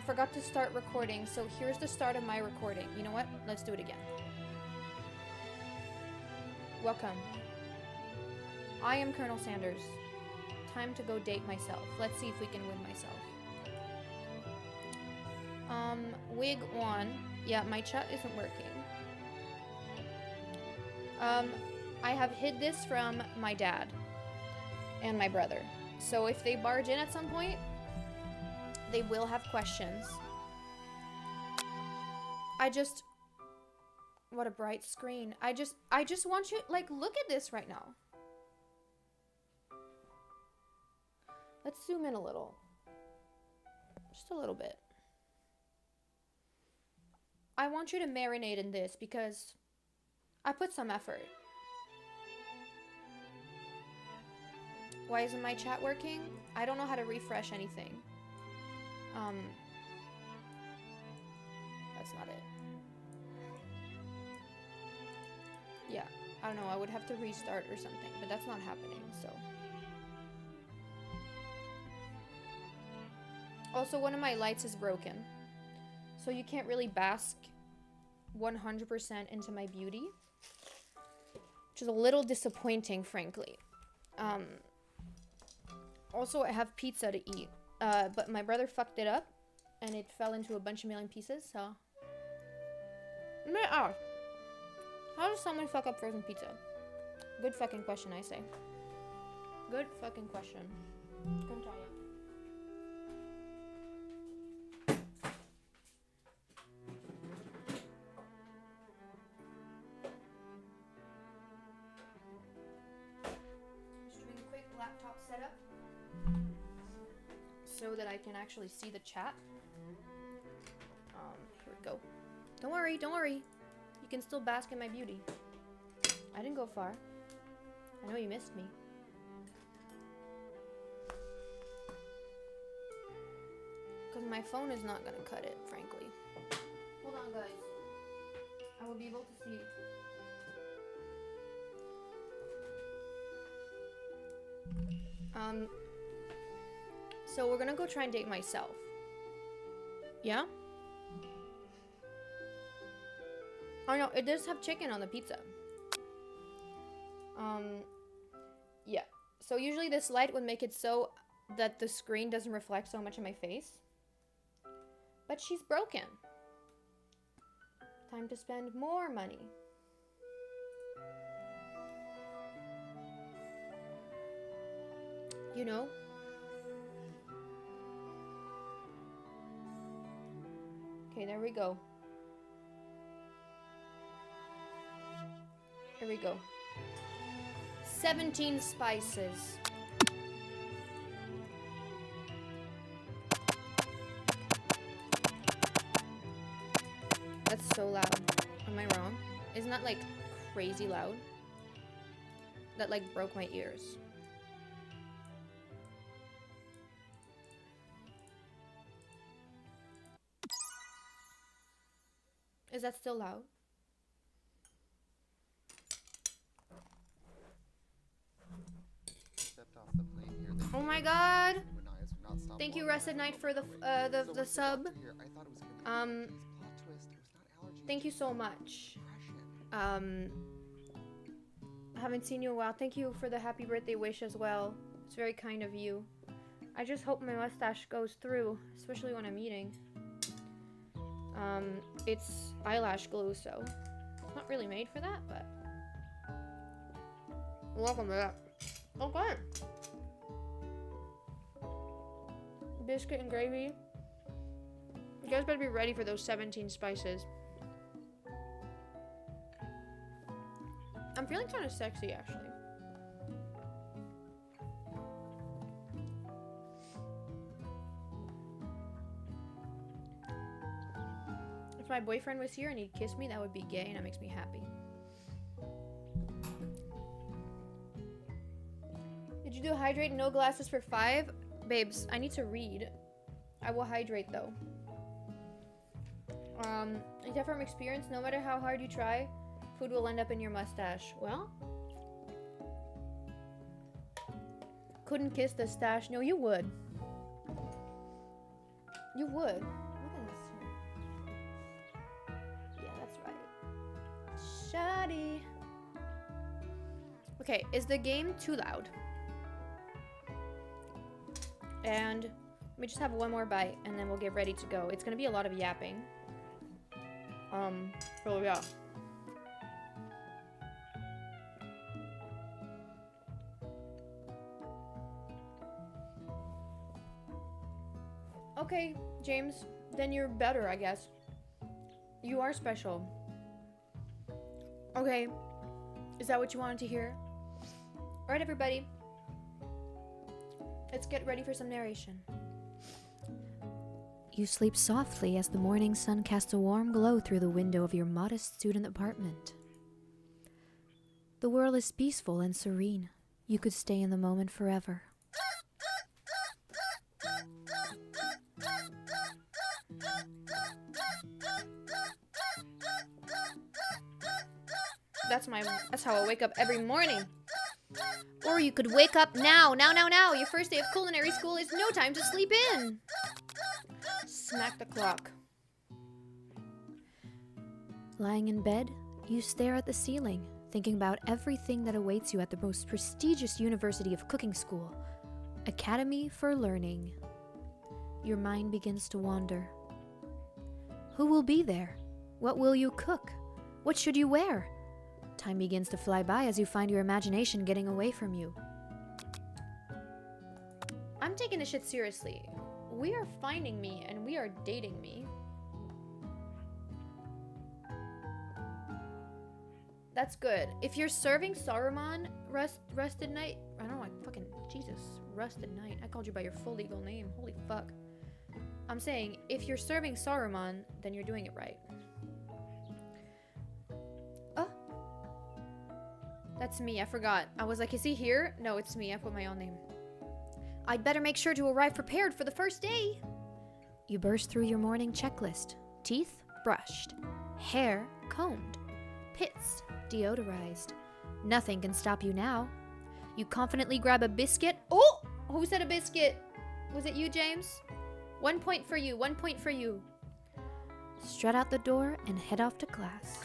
forgot to start recording, so here's the start of my recording. You know what? Let's do it again. Welcome. I am Colonel Sanders. Time to go date myself. Let's see if we can win myself. Wig on. Yeah, my chat isn't working. I have hid this from my dad and my brother. So if they barge in at some point, they will have questions. What a bright screen. I just want you, like, look at this right now. Let's zoom in a little. Just a little bit. I want you to marinate in this because I put some effort. Why isn't my chat working? I don't know how to refresh anything. That's not it. Yeah, I don't know. I would have to restart or something, but that's not happening, so. Also, one of my lights is broken, so you can't really bask 100% into my beauty, which is a little disappointing, frankly. Also, I have pizza to eat, but my brother fucked it up, and it fell into a bunch of million pieces, so. How does someone fuck up frozen pizza? Good fucking question, I say. Good fucking question. Couldn't tell you. Just doing a quick laptop setup so that I can actually see the chat. Here we go. Don't worry, don't worry. You can still bask in my beauty. I didn't go far. I know you missed me. Because my phone is not gonna cut it, frankly. Hold on, guys. I will be able to see. So we're gonna go try and date myself. Yeah? Oh no, it does have chicken on the pizza. Yeah. So usually this light would make it so that the screen doesn't reflect so much in my face. But she's broken. Time to spend more money. You know? Okay, there we go. Here we go. 17 spices. That's so loud. Am I wrong? Isn't that like crazy loud? That like broke my ears. Is that still loud? Oh my god! Thank you, Rested Knight, for the sub. Thank you so much. Haven't seen you in a while. Thank you for the happy birthday wish as well. It's very kind of you. I just hope my mustache goes through, especially when I'm eating. It's eyelash glue, so it's not really made for that, but welcome to that. Okay. Biscuit and gravy. You guys better be ready for those 17 spices. I'm feeling kind of sexy, actually. If my boyfriend was here and he'd kiss me, that would be gay, and that makes me happy. Did you do hydrate no glasses for 5? Babes, I need to read. I will hydrate, though. Is that from experience? No matter how hard you try, food will end up in your mustache. Well, couldn't kiss the stash. No, you would. You would. Shoddy. Okay, is the game too loud? And let me just have one more bite and then we'll get ready to go. It's gonna be a lot of yapping. So yeah. Okay, James, then you're better, I guess. You are special. Okay, is that what you wanted to hear? Alright, everybody. Let's get ready for some narration. You sleep softly as the morning sun casts a warm glow through the window of your modest student apartment. The world is peaceful and serene. You could stay in the moment forever. That's how I wake up every morning. Or you could wake up now. Your first day of culinary school is no time to sleep in. Smack the clock. Lying in bed, you stare at the ceiling, thinking about everything that awaits you at the most prestigious university of cooking school, Academy for Learning. Your mind begins to wander. Who will be there? What will you cook? What should you wear? Time begins to fly by as you find your imagination getting away from you. I'm taking this shit seriously. We are finding me and we are dating me. That's good. If you're serving Saruman Rusted Knight, I don't know, fucking Jesus, Rusted Knight. I called you by your full legal name. Holy fuck. I'm saying, if you're serving Saruman, then you're doing it right. Oh. That's me, I forgot. I was like, is he here? No, it's me, I put my own name. I'd better make sure to arrive prepared for the first day. You burst through your morning checklist. Teeth brushed. Hair combed. Pits deodorized. Nothing can stop you now. You confidently grab a biscuit. Oh! Who said a biscuit? Was it you, James? 1 point for you, 1 point for you. Strut out the door and head off to class.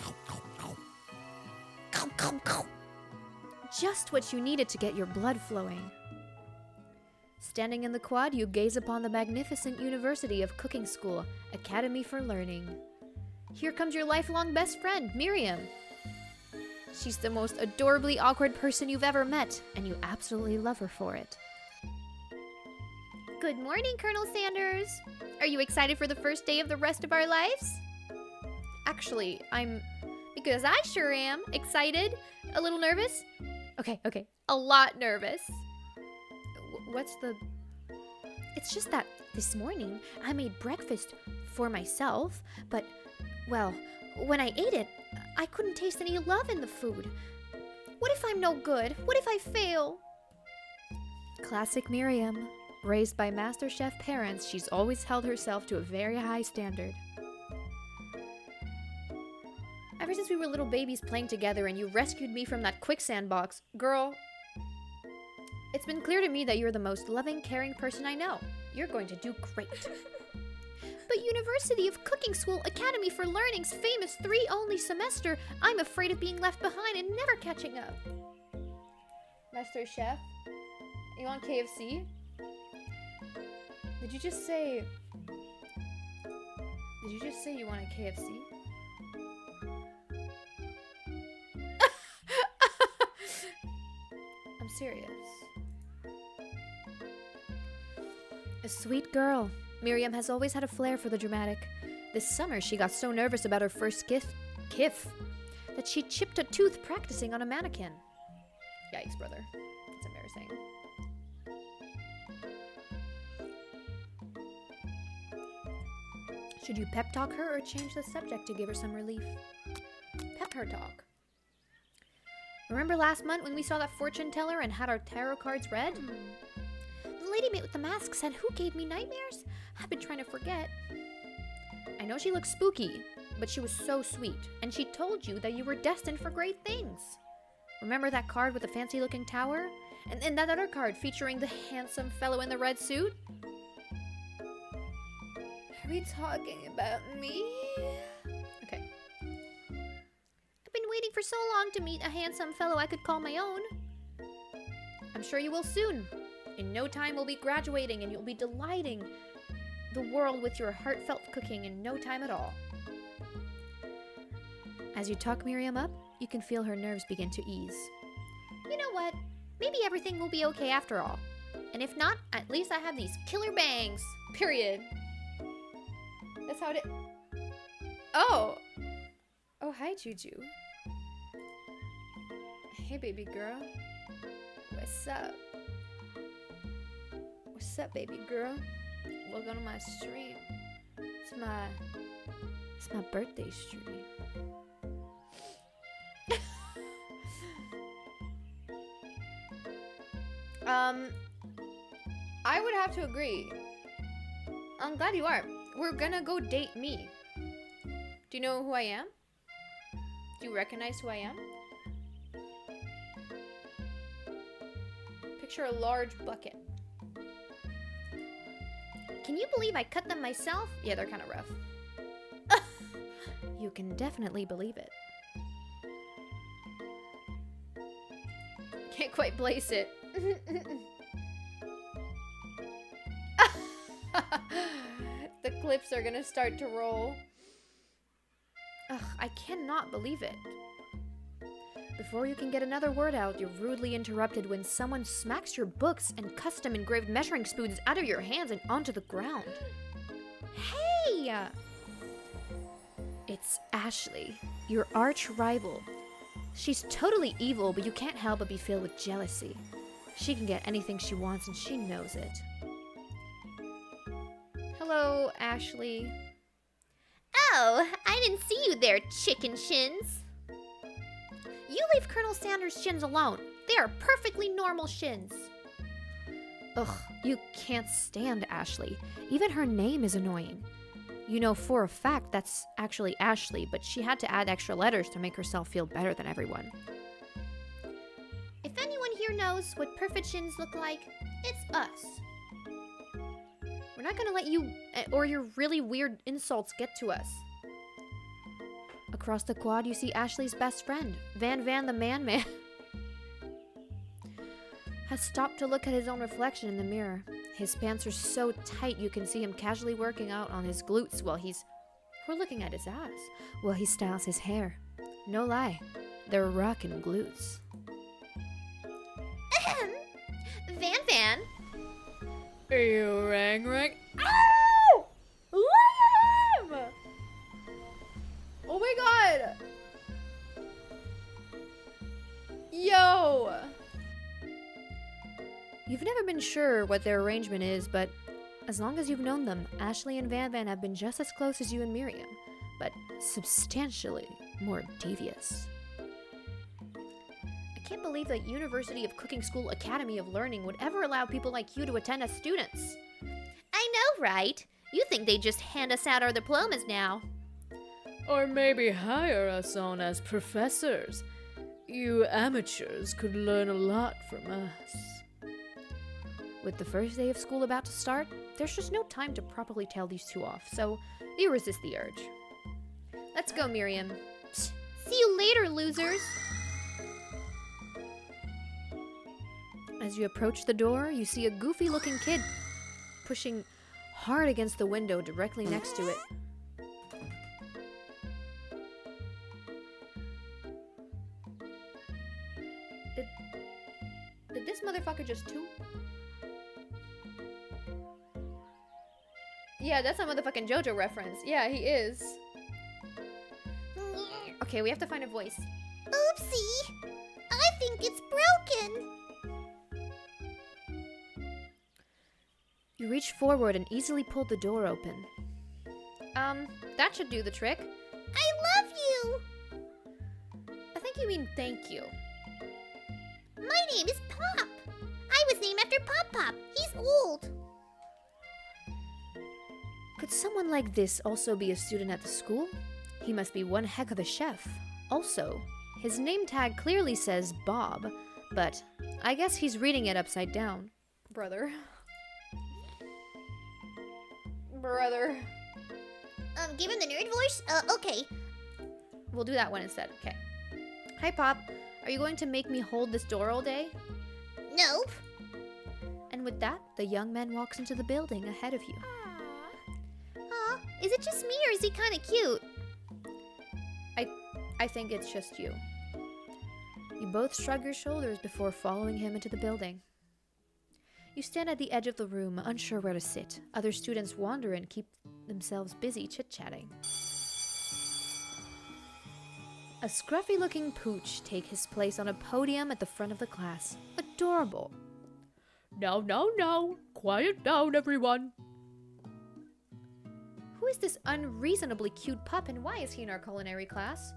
Just what you needed to get your blood flowing. Standing in the quad, you gaze upon the magnificent University of Cooking School, Academy for Learning. Here comes your lifelong best friend, Miriam. She's the most adorably awkward person you've ever met, and you absolutely love her for it. Good morning, Colonel Sanders. Are you excited for the first day of the rest of our lives? Actually, because I sure am. Excited? A little nervous? Okay. A lot nervous. It's just that this morning I made breakfast for myself, but, well, when I ate it, I couldn't taste any love in the food. What if I'm no good? What if I fail? Classic Miriam. Raised by MasterChef parents, she's always held herself to a very high standard. Ever since we were little babies playing together and you rescued me from that quicksand box, girl, it's been clear to me that you're the most loving, caring person I know. You're going to do great. But University of Cooking School Academy for Learning's famous 3-only semester, I'm afraid of being left behind and never catching up. Master Chef, you want KFC? Did you just say you wanted KFC? I'm serious. A sweet girl. Miriam has always had a flair for the dramatic. This summer, she got so nervous about her first kif that she chipped a tooth practicing on a mannequin. Yikes, brother. It's embarrassing. Should you pep talk her or change the subject to give her some relief? Pep her talk. Remember last month when we saw that fortune teller and had our tarot cards read? The lady mate with the mask said, "Who gave me nightmares?" I've been trying to forget. I know she looks spooky, but she was so sweet, and she told you that you were destined for great things. Remember that card with the fancy-looking tower? And that other card featuring the handsome fellow in the red suit? Are we talking about me? Okay. I've been waiting for so long to meet a handsome fellow I could call my own. I'm sure you will soon. In no time we'll be graduating and you'll be delighting the world with your heartfelt cooking in no time at all. As you talk Miriam up, you can feel her nerves begin to ease. You know what? Maybe everything will be okay after all. And if not, at least I have these killer bangs. Period. That's how it is. Oh! Oh, hi, Juju. Hey, baby girl. What's up? What's up, baby girl? Welcome to my stream. It's my birthday stream. I would have to agree. I'm glad you are. We're gonna go date me. Do you know who I am? Do you recognize who I am? Picture a large bucket. Can you believe I cut them myself? Yeah, they're kind of rough. You can definitely believe it. Can't quite place it. The clips are gonna start to roll. Ugh, I cannot believe it. Before you can get another word out, you're rudely interrupted when someone smacks your books and custom engraved measuring spoons out of your hands and onto the ground. Hey! It's Ashley, your arch rival. She's totally evil, but you can't help but be filled with jealousy. She can get anything she wants and she knows it. Hello, Ashley. Oh, I didn't see you there, chicken shins. You leave Colonel Sanders' shins alone. They are perfectly normal shins. Ugh, you can't stand Ashley. Even her name is annoying. You know for a fact that's actually Ashley, but she had to add extra letters to make herself feel better than everyone. If anyone here knows what perfect shins look like, it's us. We're not gonna let you or your really weird insults get to us. Across the quad, you see Ashley's best friend, Van the Man, has stopped to look at his own reflection in the mirror. His pants are so tight you can see him casually working out on his glutes while we're looking at his ass, while he styles his hair. No lie, they're rockin' glutes. Ahem! Van! You rang. Ow! Look at him! Oh my god! Yo! You've never been sure what their arrangement is, but as long as you've known them, Ashley and Van have been just as close as you and Miriam, but substantially more devious. I can't believe that University of Cooking School Academy of Learning would ever allow people like you to attend as students. I know, right? You think they just hand us out our diplomas now. Or maybe hire us on as professors. You amateurs could learn a lot from us. With the first day of school about to start, there's just no time to properly tell these two off, so you resist the urge. Let's go, Miriam. Psst. See you later, losers! As you approach the door, you see a goofy-looking kid pushing hard against the window directly next to it. Did this motherfucker just toot? Yeah, that's a motherfucking JoJo reference. Yeah, he is. Okay, we have to find a voice. Oopsie! I think it's broken! You reach forward and easily pull the door open. That should do the trick. I love you! I think you mean thank you. My name is Pop. I was named after Pop. He's old. Could someone like this also be a student at the school? He must be one heck of a chef. Also, his name tag clearly says Bob, but I guess he's reading it upside down. Brother. Give him the nerd voice? Okay. We'll do that one instead. Okay. Hi, Pop. Are you going to make me hold this door all day? Nope. And with that, the young man walks into the building ahead of you. Aw, is it just me or is he kind of cute? I think it's just you. You both shrug your shoulders before following him into the building. You stand at the edge of the room, unsure where to sit. Other students wander and keep themselves busy chit-chatting. A scruffy-looking pooch takes his place on a podium at the front of the class. Adorable. Now, quiet down, everyone. Who is this unreasonably cute pup and why is he in our culinary class?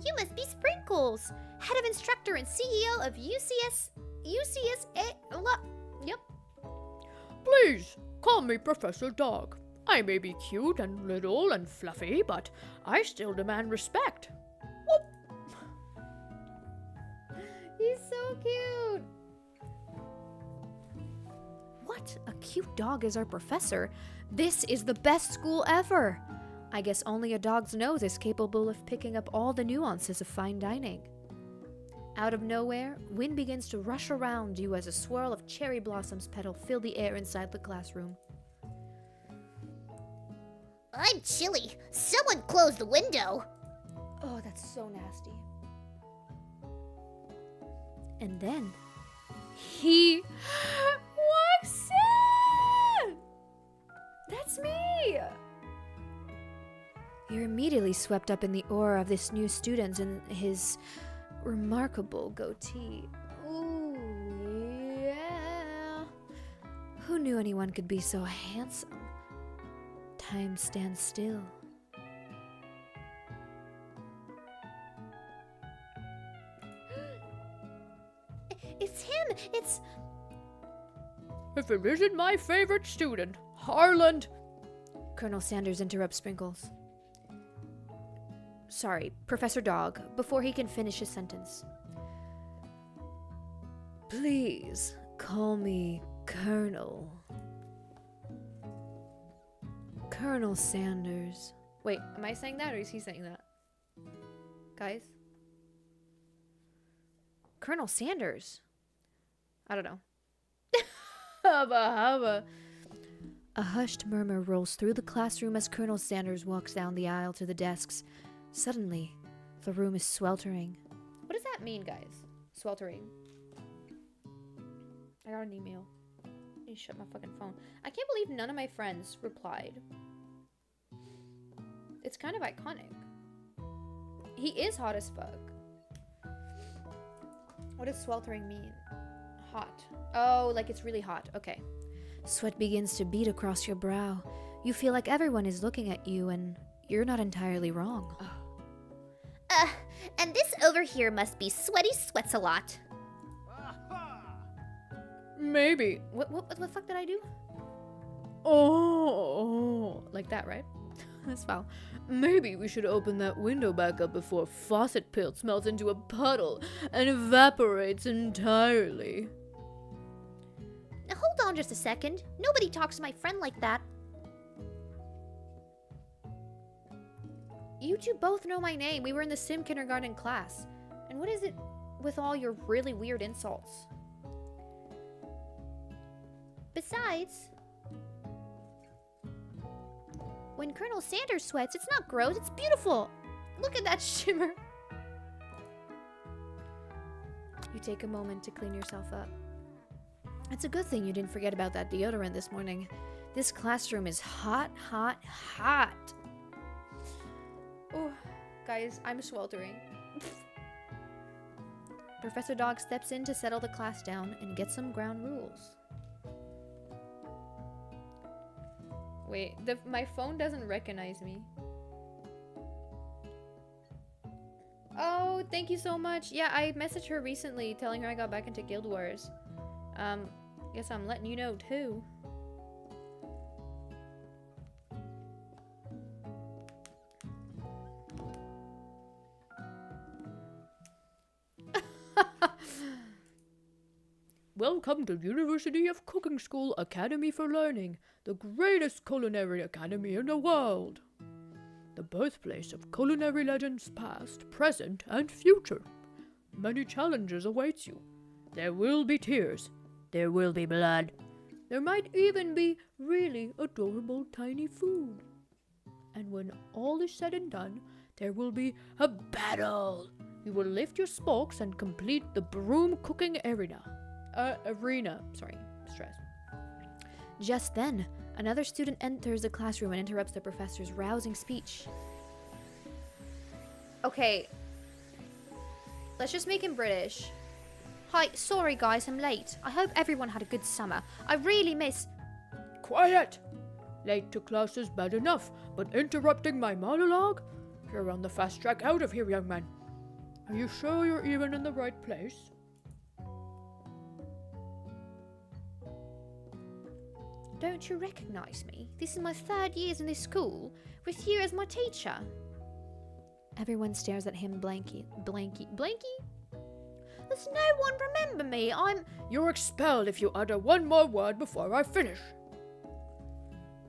You must be Sprinkles, head of instructor and CEO of Yep. Please, call me Professor Dog. I may be cute and little and fluffy, but I still demand respect. Whoop. He's so cute. What? A cute dog is our professor? This is the best school ever. I guess only a dog's nose is capable of picking up all the nuances of fine dining. Out of nowhere, wind begins to rush around you as a swirl of cherry blossoms petal fill the air inside the classroom. I'm chilly. Someone close the window. Oh, that's so nasty. And then, he walks in! That's me! You're immediately swept up in the aura of this new student and his remarkable goatee. Ooh, yeah. Who knew anyone could be so handsome? Time stands still. It's him. It's... If it isn't my favorite student, Harland. Colonel Sanders interrupts Sprinkles. Sorry, Professor Dog, before he can finish his sentence. Please call me Colonel. Colonel Sanders. Wait, am I saying that or is he saying that? Guys? Colonel Sanders? I don't know. Hubba. A hushed murmur rolls through the classroom as Colonel Sanders walks down the aisle to the desks. Suddenly, the room is sweltering. What does that mean, guys? Sweltering. I got an email. I need to shut my fucking phone. I can't believe none of my friends replied. It's kind of iconic. He is hot as fuck. What does sweltering mean? Hot. Oh, like it's really hot. Okay. Sweat begins to beat across your brow. You feel like everyone is looking at you and you're not entirely wrong. And this over here must be Sweaty Sweats a lot. Maybe. What the fuck did I do? Oh. Like that, right? That's foul. Maybe we should open that window back up before faucet pilt melts into a puddle and evaporates entirely. Now hold on just a second. Nobody talks to my friend like that. You two both know my name. We were in the sim kindergarten class. And what is it with all your really weird insults? Besides, when Colonel Sanders sweats, it's not gross, it's beautiful. Look at that shimmer. You take a moment to clean yourself up. It's a good thing you didn't forget about that deodorant this morning. This classroom is hot, hot, hot. Oh, guys, I'm sweltering. Professor Dog steps in to settle the class down and get some ground rules. Wait, my phone doesn't recognize me. Oh, thank you so much. Yeah, I messaged her recently telling her I got back into Guild Wars. Guess I'm letting you know too. Welcome to University of Cooking School Academy for Learning, the greatest culinary academy in the world. the birthplace of culinary legends past, present, and future. Many challenges await you. There will be tears. There will be blood. There might even be really adorable tiny food. And when all is said and done, there will be a battle. You will lift your spokes and complete the broom cooking arena. Stress. Just then, another student enters the classroom and interrupts the professor's rousing speech. Okay. Let's just make him British. Hi, sorry guys, I'm late. I hope everyone had a good summer. I really miss... Quiet! Late to class is bad enough, but interrupting my monologue? You're on the fast track out of here, young man. Are you sure you're even in the right place? Don't you recognize me? This is my 3rd year in this school, with you as my teacher. Everyone stares at him blanky? Does no one remember me? You're expelled if you utter one more word before I finish.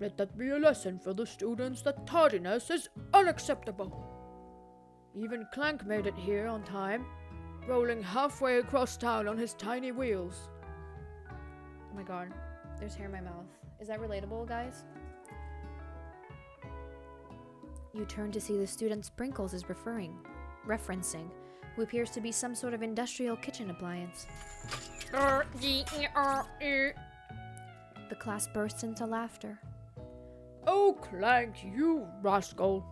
Let that be a lesson for the students that tardiness is unacceptable. Even Clank made it here on time, rolling halfway across town on his tiny wheels. Oh my god, there's hair in my mouth. Is that relatable, guys? You turn to see the student Sprinkles is referencing, who appears to be some sort of industrial kitchen appliance. The class bursts into laughter. Oh, Clank, you rascal!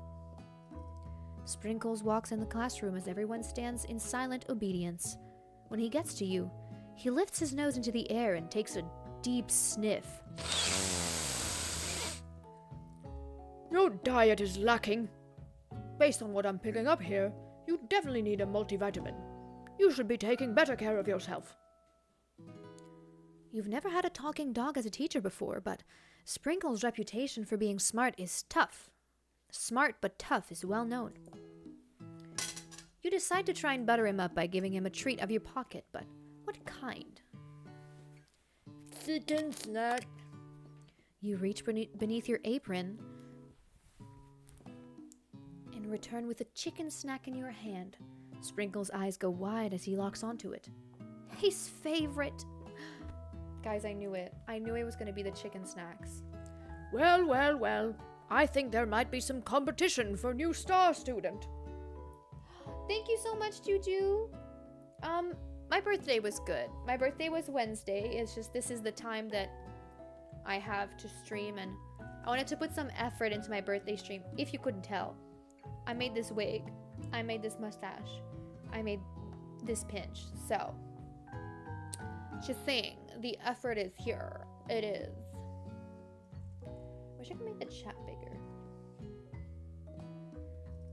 Sprinkles walks in the classroom as everyone stands in silent obedience. When he gets to you, he lifts his nose into the air and takes a deep sniff. Your diet is lacking. Based on what I'm picking up here, you definitely need a multivitamin. You should be taking better care of yourself. You've never had a talking dog as a teacher before, but Sprinkles' reputation for being smart is tough. Smart but tough is well known. You decide to try and butter him up by giving him a treat of your pocket, but what kind? Chicken snack. You reach beneath your apron and return with a chicken snack in your hand. Sprinkles' eyes go wide as he locks onto it. His favorite! Guys, I knew it. I knew it was going to be the chicken snacks. Well. I think there might be some competition for new star student. Thank you so much, Juju. My birthday was good. My birthday was Wednesday. It's just this is the time that I have to stream, and I wanted to put some effort into my birthday stream. If you couldn't tell, I made this wig. I made this mustache. I made this pinch. So, just saying, the effort is here. It is. Wish I could make the chat bigger.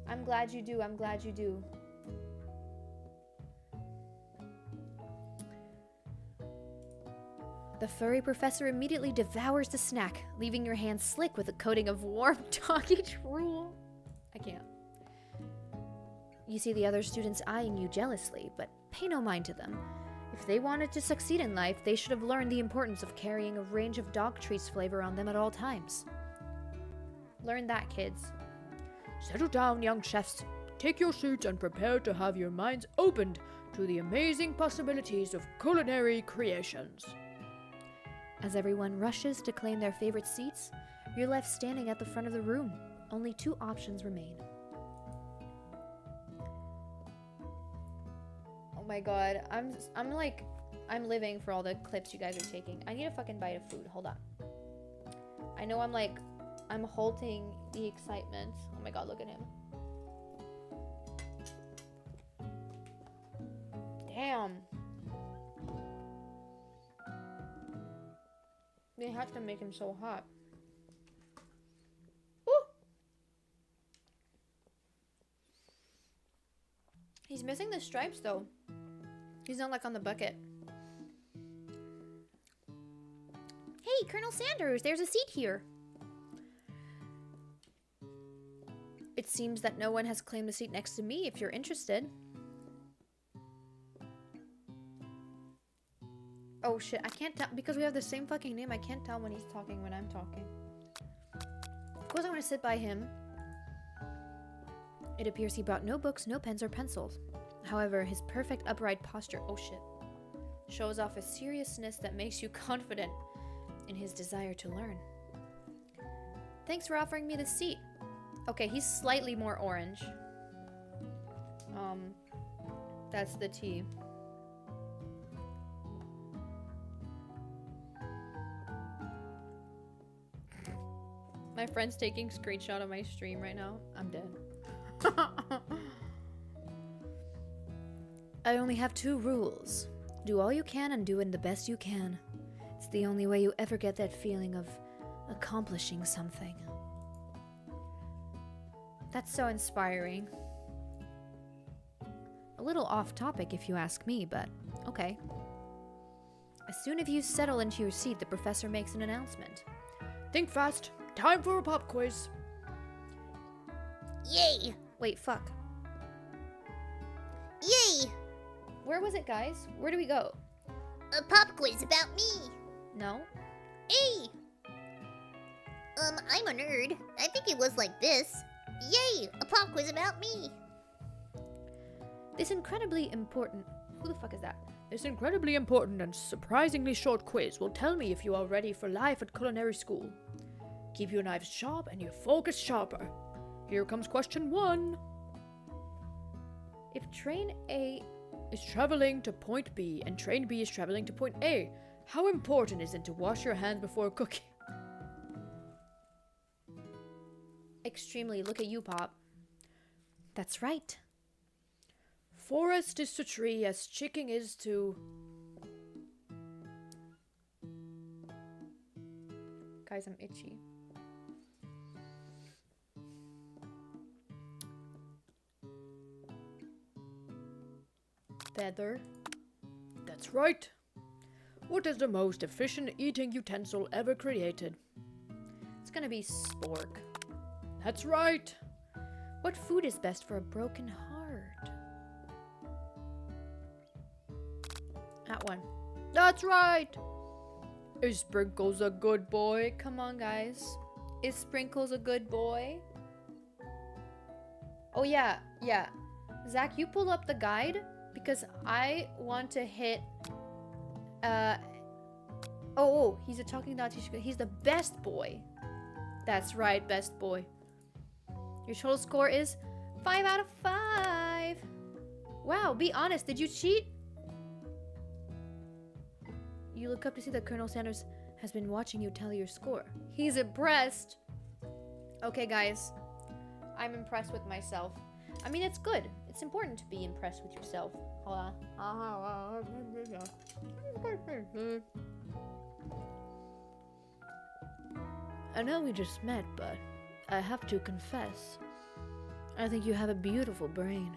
I'm glad you do. I'm glad you do. The furry professor immediately devours the snack, leaving your hands slick with a coating of warm doggy drool. I can't. You see the other students eyeing you jealously, but pay no mind to them. If they wanted to succeed in life, they should have learned the importance of carrying a range of dog treats flavor on them at all times. Learn that, kids. Settle down, young chefs. Take your seats and prepare to have your minds opened to the amazing possibilities of culinary creations. As everyone rushes to claim their favorite seats, you're left standing at the front of the room. Only 2 options remain. Oh my god, I'm living for all the clips you guys are taking. I need a fucking bite of food. Hold on. I know I'm halting the excitement. Oh my god, look at him. Damn. They have to make him so hot. Woo! He's missing the stripes though. He's not like on the bucket. Hey, Colonel Sanders, there's a seat here. It seems that no one has claimed a seat next to me if you're interested. Oh shit, I can't tell because we have the same fucking name. I can't tell when he's talking when I'm talking. Of course I want to sit by him. It appears he brought no books, no pens or pencils. However, his perfect upright posture, oh shit, shows off a seriousness that makes you confident in his desire to learn. Thanks for offering me the seat. Okay, he's slightly more orange. That's the T. My friend's taking screenshot of my stream right now. I'm dead. I only have 2 rules. Do all you can and do it the best you can. It's the only way you ever get that feeling of accomplishing something. That's so inspiring. A little off topic if you ask me, but okay. As soon as you settle into your seat, the professor makes an announcement. Think fast. Time for a pop quiz. Yay! Wait, fuck. Yay! Where was it, guys? Where do we go? A pop quiz about me. No? Hey! I'm a nerd. I think it was like this. Yay! A pop quiz about me. This incredibly important... Who the fuck is that? This incredibly important and surprisingly short quiz will tell me if you are ready for life at culinary school. Keep your knives sharp and your focus sharper. Here comes question 1. If train A is traveling to point B and train B is traveling to point A, how important is it to wash your hands before cooking? Extremely. Look at you, Pop. That's right. Forest is to tree as chicken is to... Guys, I'm itchy. Feather. That's right. What is the most efficient eating utensil ever created? It's gonna be spork. That's right. What food is best for a broken heart? That one. That's right. Is Sprinkles a good boy? Come on, guys. Is Sprinkles a good boy? Oh, yeah. Yeah. Zach, you pull up the guide because I want to hit... Oh, he's a talking dog. He's the best boy. That's right, best boy. Your total score is 5 out of 5. Wow, be honest. Did you cheat? You look up to see that Colonel Sanders has been watching you tally your score. He's impressed. Okay, guys. I'm impressed with myself. I mean, it's good. It's important to be impressed with yourself. Hold on. I know we just met, but I have to confess, I think you have a beautiful brain.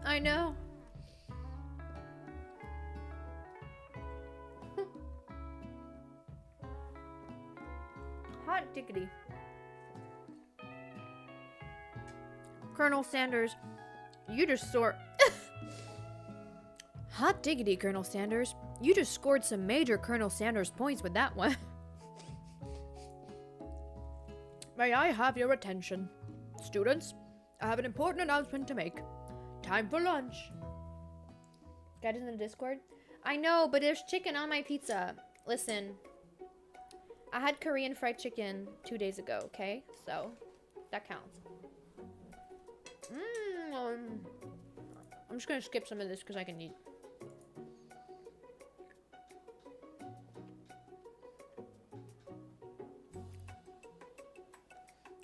I know. Hot diggity. Colonel Sanders, you just sort... Hot diggity, Colonel Sanders. You just scored some major Colonel Sanders points with that one. May I have your attention? Students, I have an important announcement to make. Time for lunch. Guys in the Discord? I know, but there's chicken on my pizza. Listen. I had Korean fried chicken 2 days ago, okay? So, that counts. I'm just gonna skip some of this because I can eat.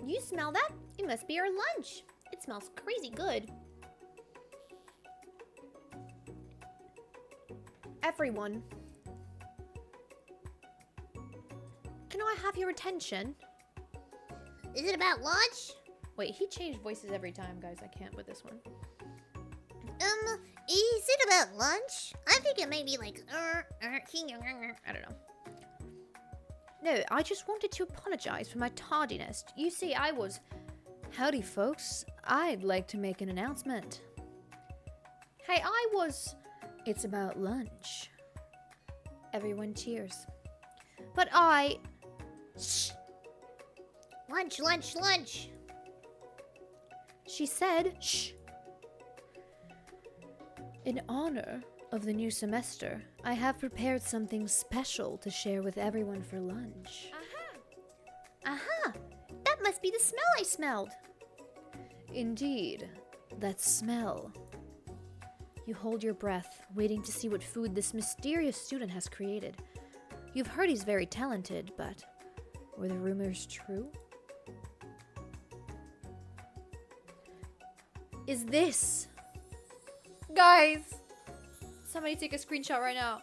You smell that? It must be our lunch. It smells crazy good. Everyone. Can I have your attention? Is it about lunch? Wait, he changed voices every time, guys. I can't with this one. Is it about lunch? I'm thinking maybe like, I don't know. No, I just wanted to apologize for my tardiness. You see, I was... Howdy, folks. I'd like to make an announcement. Hey, I was... It's about lunch. Everyone cheers. But I... Shh. Lunch, lunch, lunch. She said, shh. In honor of the new semester, I have prepared something special to share with everyone for lunch. Aha! That must be the smell I smelled. Indeed, that smell. You hold your breath, waiting to see what food this mysterious student has created. You've heard he's very talented, but were the rumors true? Is this... Guys! Somebody take a screenshot right now.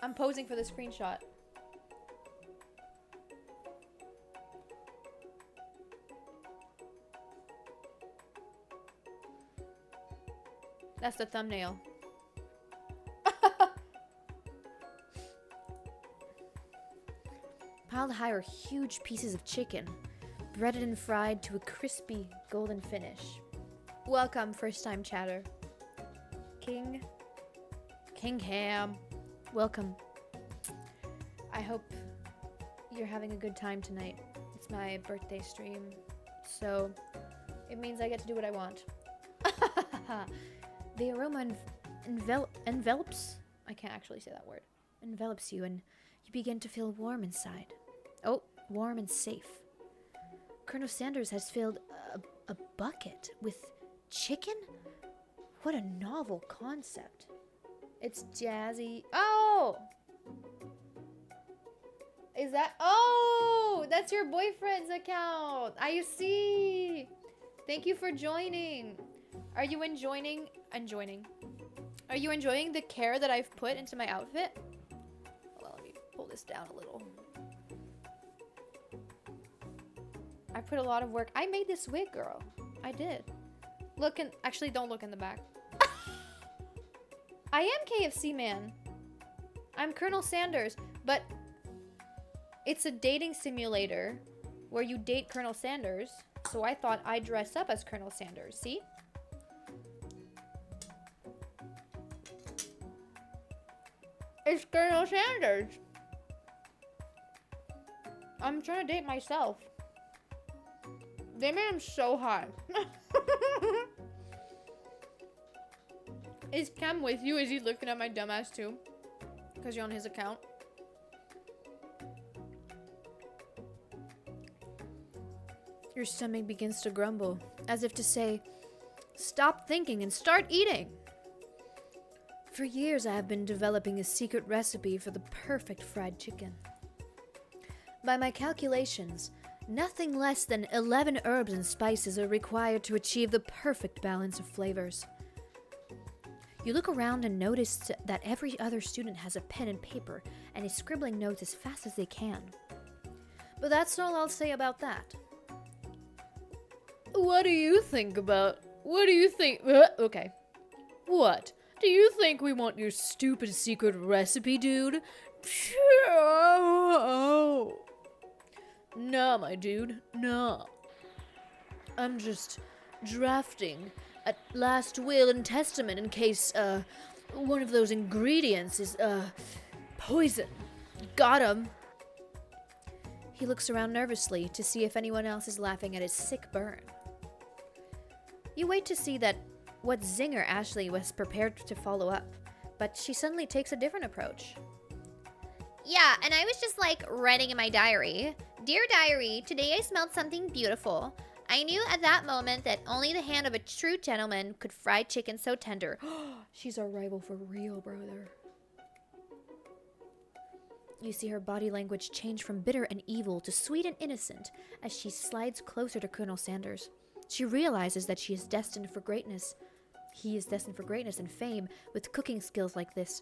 I'm posing for the screenshot. That's the thumbnail. Piled high are huge pieces of chicken, breaded and fried to a crispy golden finish. Welcome, first-time chatter. King Ham. Welcome. I hope you're having a good time tonight. It's my birthday stream, so it means I get to do what I want. The aroma envelops... I can't actually say that word. Envelops you, and you begin to feel warm inside. Oh, warm and safe. Colonel Sanders has filled a bucket with chicken? What a novel concept. It's jazzy. Oh! Is that... Oh! That's your boyfriend's account. I see. Thank you for joining. Are you enjoying... Are you enjoying the care that I've put into my outfit? Well, let me pull this down a little. I put a lot of work. I made this wig, girl. I did. Look in... Actually, don't look in the back. I am KFC man. I'm Colonel Sanders, but it's a dating simulator where you date Colonel Sanders. So I thought I'd dress up as Colonel Sanders. See? It's Colonel Sanders. I'm trying to date myself. They made him so hot. Is Cam with you? Is he looking at my dumbass too? Because you're on his account. Your stomach begins to grumble, as if to say, stop thinking and start eating. For years, I have been developing a secret recipe for the perfect fried chicken. By my calculations, nothing less than 11 herbs and spices are required to achieve the perfect balance of flavors. You look around and notice that every other student has a pen and paper and is scribbling notes as fast as they can. But that's all I'll say about that. What do you think? Okay. What? Do you think we want your stupid secret recipe, dude? Nah, my dude. Nah. I'm just drafting a last will and testament in case, one of those ingredients is, poison. Got him. He looks around nervously to see if anyone else is laughing at his sick burn. You wait to see that what zinger Ashley was prepared to follow up, but she suddenly takes a different approach. Yeah, and I was just like writing in my diary. Dear diary, today I smelled something beautiful. I knew at that moment that only the hand of a true gentleman could fry chicken so tender. She's our rival for real, brother. You see her body language change from bitter and evil to sweet and innocent as she slides closer to Colonel Sanders. She realizes that she is destined for greatness. He is destined for greatness and fame with cooking skills like this.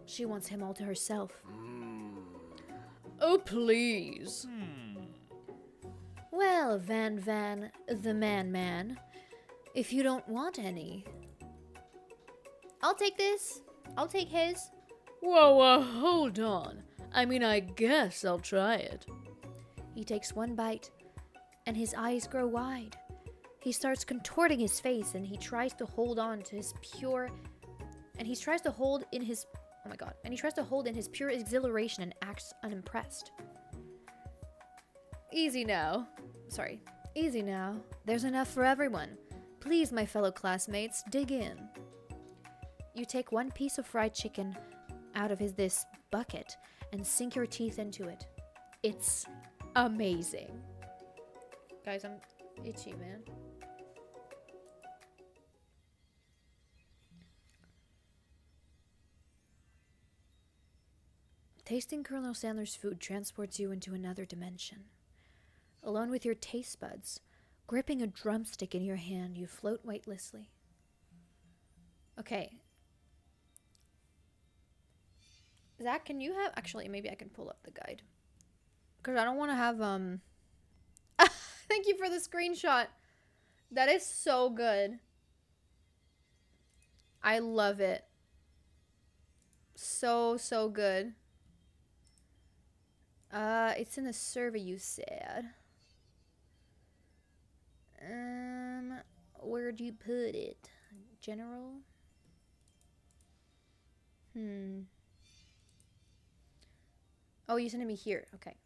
She wants him all to herself. Oh, please. Well, Van, the man, if you don't want any. I'll take this. I'll take his. Whoa, hold on. I mean, I guess I'll try it. He takes one bite, and his eyes grow wide. He starts contorting his face, and he tries to hold on to his pure... And he tries to hold in his... Oh my god. And he tries to hold in his pure exhilaration and acts unimpressed. Easy now. Sorry. Easy now. There's enough for everyone. Please, my fellow classmates, dig in. You take one piece of fried chicken out of this bucket and sink your teeth into it. It's amazing. Guys, I'm itchy, man. Tasting Colonel Sandler's food transports you into another dimension. Alone with your taste buds, gripping a drumstick in your hand, you float weightlessly. Okay. Zach, can you have... Actually, maybe I can pull up the guide. Because I don't want to have... Thank you for the screenshot. That is so good. I love it. So, so good. It's in the survey you said. Where'd you put it? General? Oh, you sent it me here. Okay.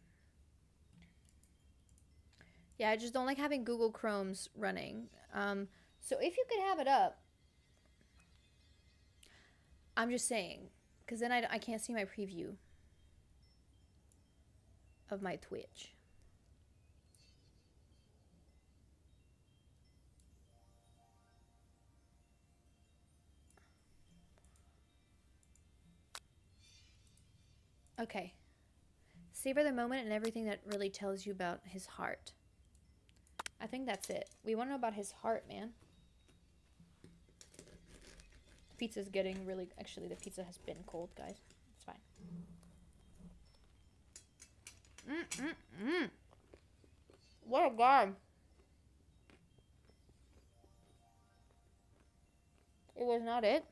Yeah, I just don't like having Google Chrome's running. So if you could have it up, I'm just saying, because then I can't see my preview of my Twitch. Okay. Savor the moment and everything that really tells you about his heart. I think that's it. We want to know about his heart, man. The pizza's getting really... Actually, the pizza has been cold, guys. It's fine. What a guy. It was not it.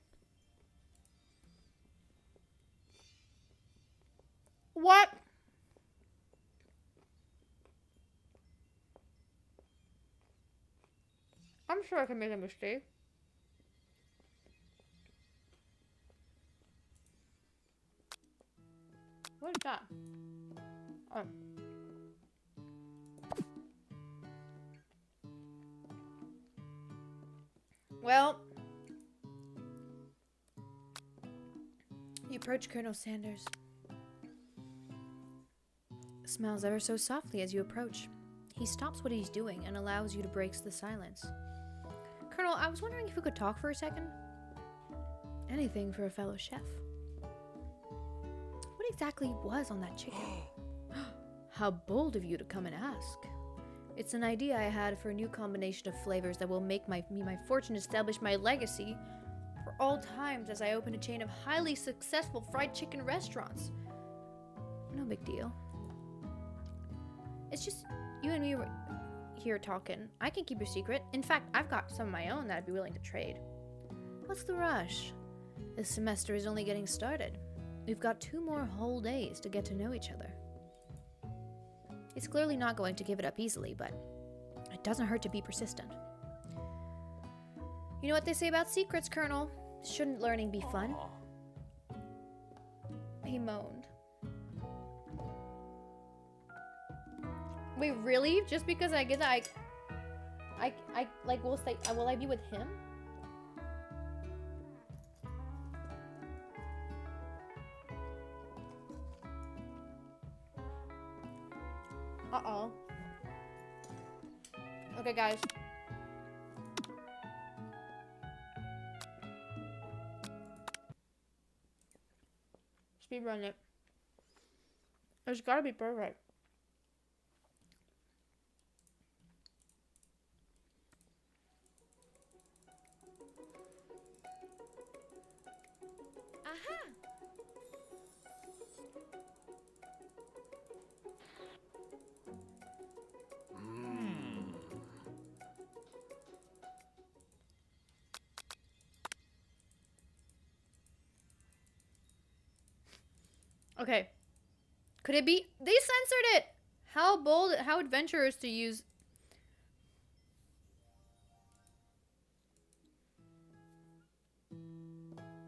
What? I'm sure I can make a mistake. What is that? Oh. Well, you approach Colonel Sanders. Smells ever so softly as you approach. He stops what he's doing and allows you to break the silence. Colonel, I was wondering if we could talk for a second. Anything for a fellow chef. What exactly was on that chicken? How bold of you to come and ask. It's an idea I had for a new combination of flavors that will make me my fortune, establish my legacy for all times as I open a chain of highly successful fried chicken restaurants. No big deal. It's just you and me were here talking. I can keep your secret. In fact, I've got some of my own that I'd be willing to trade. What's the rush? This semester is only getting started. We've got 2 more whole days to get to know each other. It's clearly not going to give it up easily, but it doesn't hurt to be persistent. You know what they say about secrets, Colonel? Shouldn't learning be fun? He moaned. Wait, really? Just because I get that I like will say will I be with him? Uh-oh. Okay, guys. Speedrun it. It's gotta be perfect. Okay. Could it be? They censored it! How bold, how adventurous to use...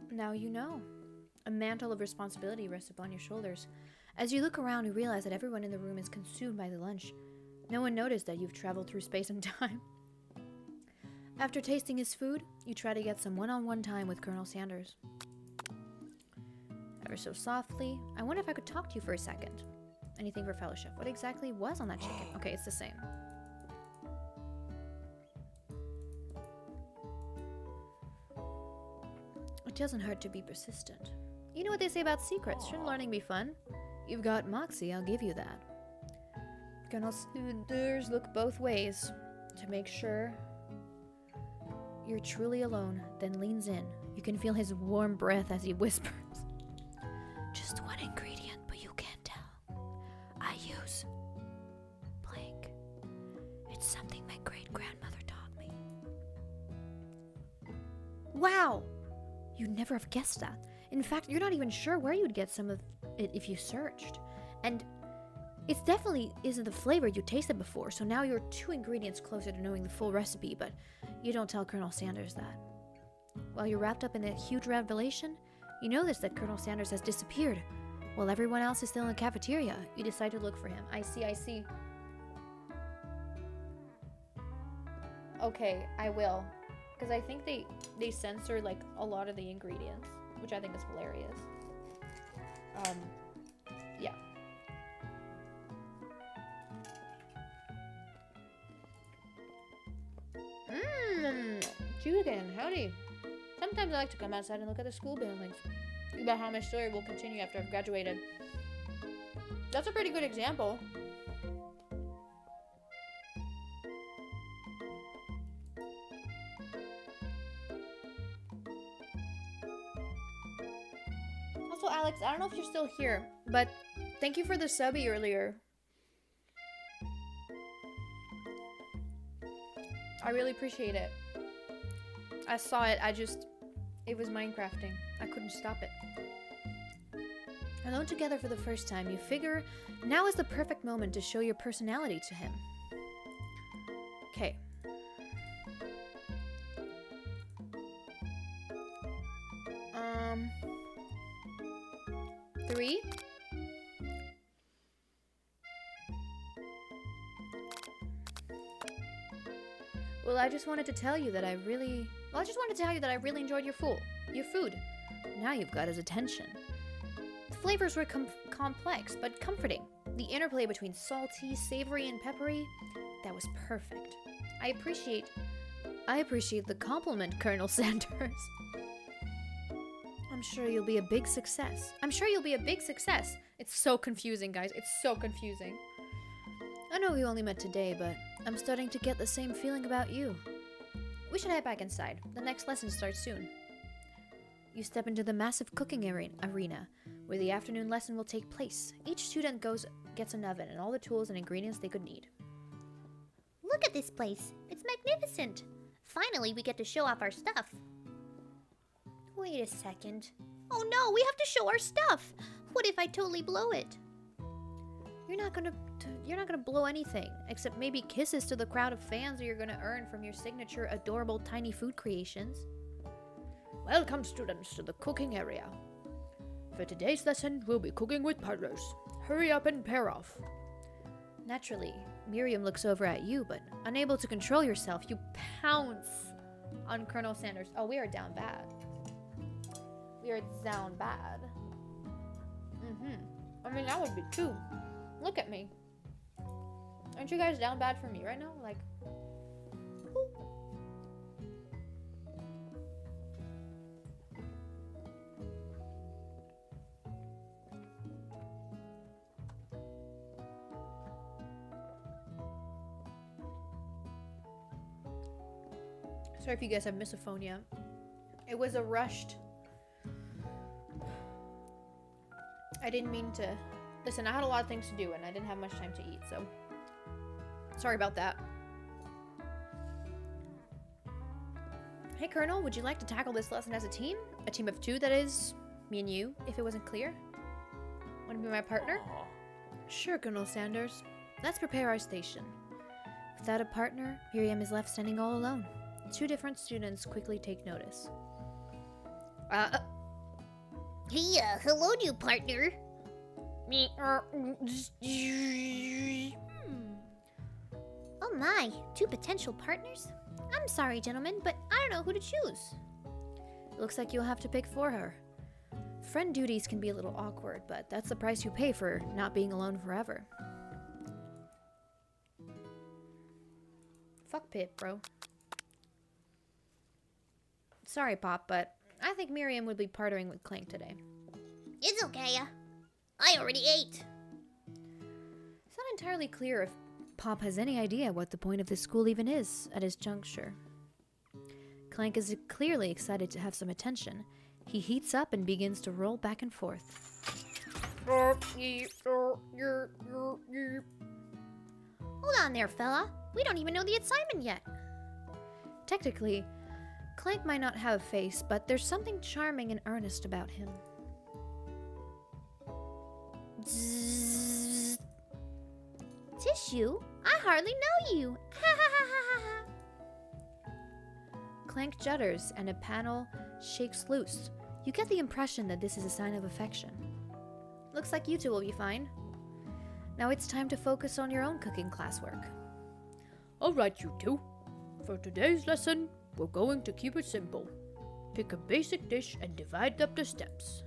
Now you know. A mantle of responsibility rests upon your shoulders. As you look around, you realize that everyone in the room is consumed by the lunch. No one noticed that you've traveled through space and time. After tasting his food, you try to get some one-on-one time with Colonel Sanders. Ever so softly, I wonder if I could talk to you for a second. Anything for fellowship. What exactly was on that chicken? Okay, it's the same. It doesn't hurt to be persistent. You know what they say about secrets. Shouldn't learning be fun? You've got moxie, I'll give you that. Colonel Sanders look both ways to make sure you're truly alone, then leans in. You can feel his warm breath as he whispers. Just one ingredient, but you can't tell. I use blank. It's something my great-grandmother taught me. Wow! You'd never have guessed that. In fact, you're not even sure where you'd get some of it if you searched. And it definitely isn't the flavor you tasted before, so now you're 2 ingredients closer to knowing the full recipe, but you don't tell Colonel Sanders that. While you're wrapped up in a huge revelation, you notice that Colonel Sanders has disappeared. While everyone else is still in the cafeteria, you decide to look for him. I see. Okay, I will. Because I think they censor, like, a lot of the ingredients, which I think is hilarious. Yeah. Julian, howdy. Sometimes I like to come outside and look at the school buildings. Think about how my story will continue after I've graduated. That's a pretty good example. Also, Alex, I don't know if you're still here, but thank you for the subby earlier. I really appreciate it. I saw it, it was Minecrafting. I couldn't stop it. Alone together for the first time, you figure now is the perfect moment to show your personality to him. Okay. Three. Well, I just wanted to tell you that I really enjoyed your food. Now you've got his attention. The flavors were complex, but comforting. The interplay between salty, savory, and peppery, that was perfect. I appreciate the compliment, Colonel Sanders. I'm sure you'll be a big success. It's so confusing, guys. It's so confusing. I know we only met today, but I'm starting to get the same feeling about you. We should head back inside. The next lesson starts soon. You step into the massive cooking arena, where the afternoon lesson will take place. Each student gets an oven and all the tools and ingredients they could need. Look at this place. It's magnificent. Finally, we get to show off our stuff. Wait a second. Oh no, we have to show our stuff. What if I totally blow it? You're not gonna blow anything, except maybe kisses to the crowd of fans that you're gonna earn from your signature adorable tiny food creations. Welcome, students, to the cooking area. For today's lesson, we'll be cooking with partners. Hurry up and pair off. Naturally, Miriam looks over at you, but unable to control yourself, you pounce on Colonel Sanders. Oh, we are down bad. I mean, that would be too. Look at me. Aren't you guys down bad for me right now? Like, sorry if you guys have misophonia. It was a rushed. I didn't mean to. Listen, I had a lot of things to do and I didn't have much time to eat, so sorry about that. Hey, Colonel, would you like to tackle this lesson as a team? A team of 2, that is. Me and you, if it wasn't clear. Want to be my partner? Sure, Colonel Sanders. Let's prepare our station. Without a partner, Miriam is left standing all alone. 2 different students quickly take notice. Hey, hello, new partner. my, two potential partners? I'm sorry, gentlemen, but I don't know who to choose. Looks like you'll have to pick for her. Friend duties can be a little awkward, but that's the price you pay for not being alone forever. Fuck Pip, bro. Sorry, Pop, but I think Miriam would be partnering with Clank today. It's okay. I already ate. It's not entirely clear if Pop has any idea what the point of this school even is at his juncture. Clank is clearly excited to have some attention. He heats up and begins to roll back and forth. Hold on there, fella. We don't even know the assignment yet. Technically, Clank might not have a face, but there's something charming and earnest about him. Zzz. Tissue? I hardly know you. Ha ha ha ha ha. Clank judders and a panel shakes loose. You get the impression that this is a sign of affection. Looks like you two will be fine. Now it's time to focus on your own cooking classwork. All right, you two. For today's lesson, we're going to keep it simple. Pick a basic dish and divide up the steps.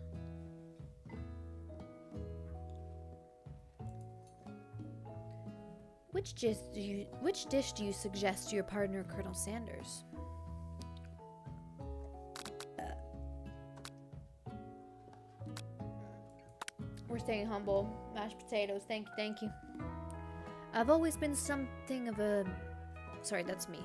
Which dish do you suggest to your partner, Colonel Sanders? We're staying humble. Mashed potatoes. Thank you. I've always been something of a... Sorry, that's me.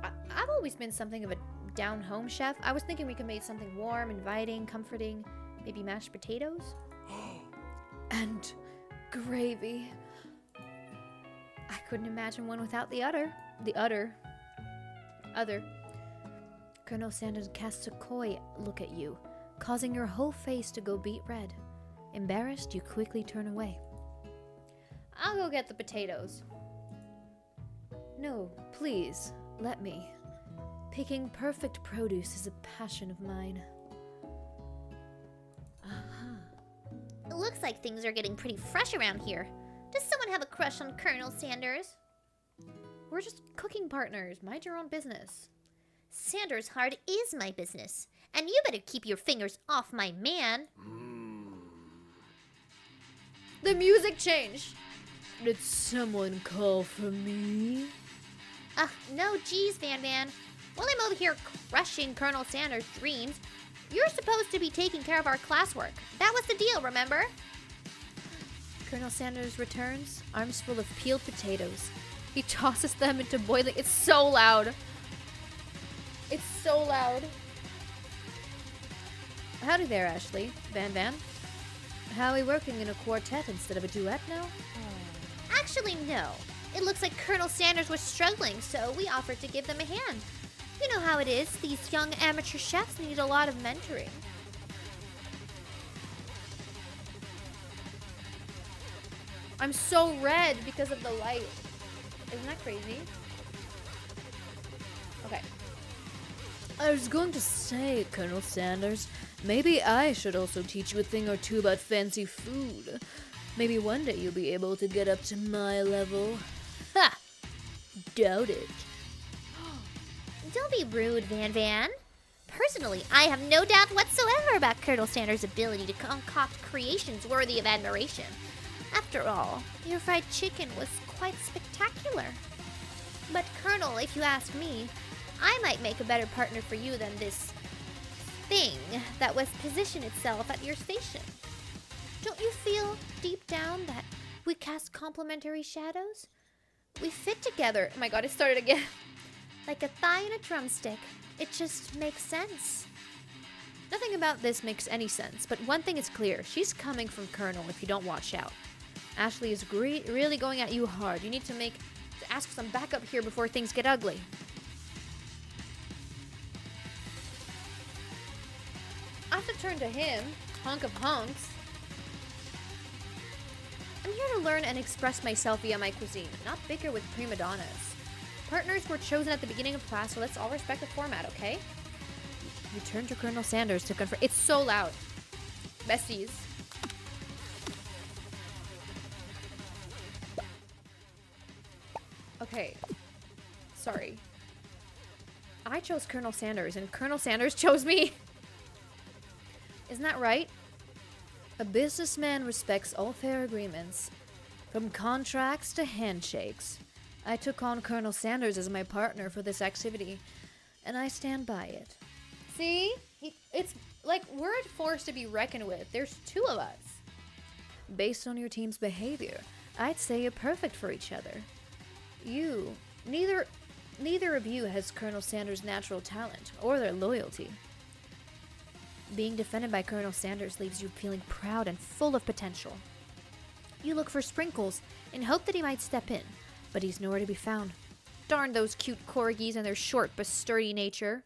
I've always been something of a down-home chef. I was thinking we could make something warm, inviting, comforting. Maybe mashed potatoes? And gravy. I couldn't imagine one without the other. Other. Colonel Sanders casts a coy look at you, causing your whole face to go beet red. Embarrassed, you quickly turn away. I'll go get the potatoes. No, please, let me. Picking perfect produce is a passion of mine. It looks like things are getting pretty fresh around here. Does someone have a crush on Colonel Sanders? We're just cooking partners. Mind your own business. Sanders' heart is my business, and you better keep your fingers off my man. The music changed. Did someone call for me? No geez, Van Van. While I'm over here crushing Colonel Sanders' dreams, you're supposed to be taking care of our classwork. That was the deal, remember? Colonel Sanders returns, arms full of peeled potatoes. He tosses them into boiling. It's so loud. It's so loud. Howdy there, Ashley. Van Van. How are we working in a quartet instead of a duet now? Actually, no. It looks like Colonel Sanders was struggling, so we offered to give them a hand. You know how it is. These young amateur chefs need a lot of mentoring. I'm so red because of the light. Isn't that crazy? Okay. I was going to say, Colonel Sanders, maybe I should also teach you a thing or two about fancy food. Maybe one day you'll be able to get up to my level. Ha! Doubt it. Don't be rude, Van Van. Personally, I have no doubt whatsoever about Colonel Sanders' ability to concoct creations worthy of admiration. After all, your fried chicken was quite spectacular. But Colonel, if you ask me, I might make a better partner for you than this thing that was positioned itself at your station. Don't you feel deep down that we cast complementary shadows? We fit together. Oh my god, it started again. Like a thigh and a drumstick. It just makes sense. Nothing about this makes any sense, but one thing is clear. She's coming from Colonel if you don't watch out. Ashley is really going at you hard. You need to ask for some backup here before things get ugly. I have to turn to him, hunk of hunks. I'm here to learn and express myself via my cuisine, not bicker with prima donnas. Partners were chosen at the beginning of class, so let's all respect the format, okay? You turn to Colonel Sanders to confirm. It's so loud. Besties. Okay. Sorry. I chose Colonel Sanders, and Colonel Sanders chose me. Isn't that right? A businessman respects all fair agreements, from contracts to handshakes. I took on Colonel Sanders as my partner for this activity, and I stand by it. See? It's like we're a force to be reckoned with. There's two of us. Based on your team's behavior, I'd say you're perfect for each other. Neither of you has Colonel Sanders' natural talent or their loyalty. Being defended by Colonel Sanders leaves you feeling proud and full of potential. You look for Sprinkles and hope that he might step in, but he's nowhere to be found. Darn those cute corgis and their short but sturdy nature.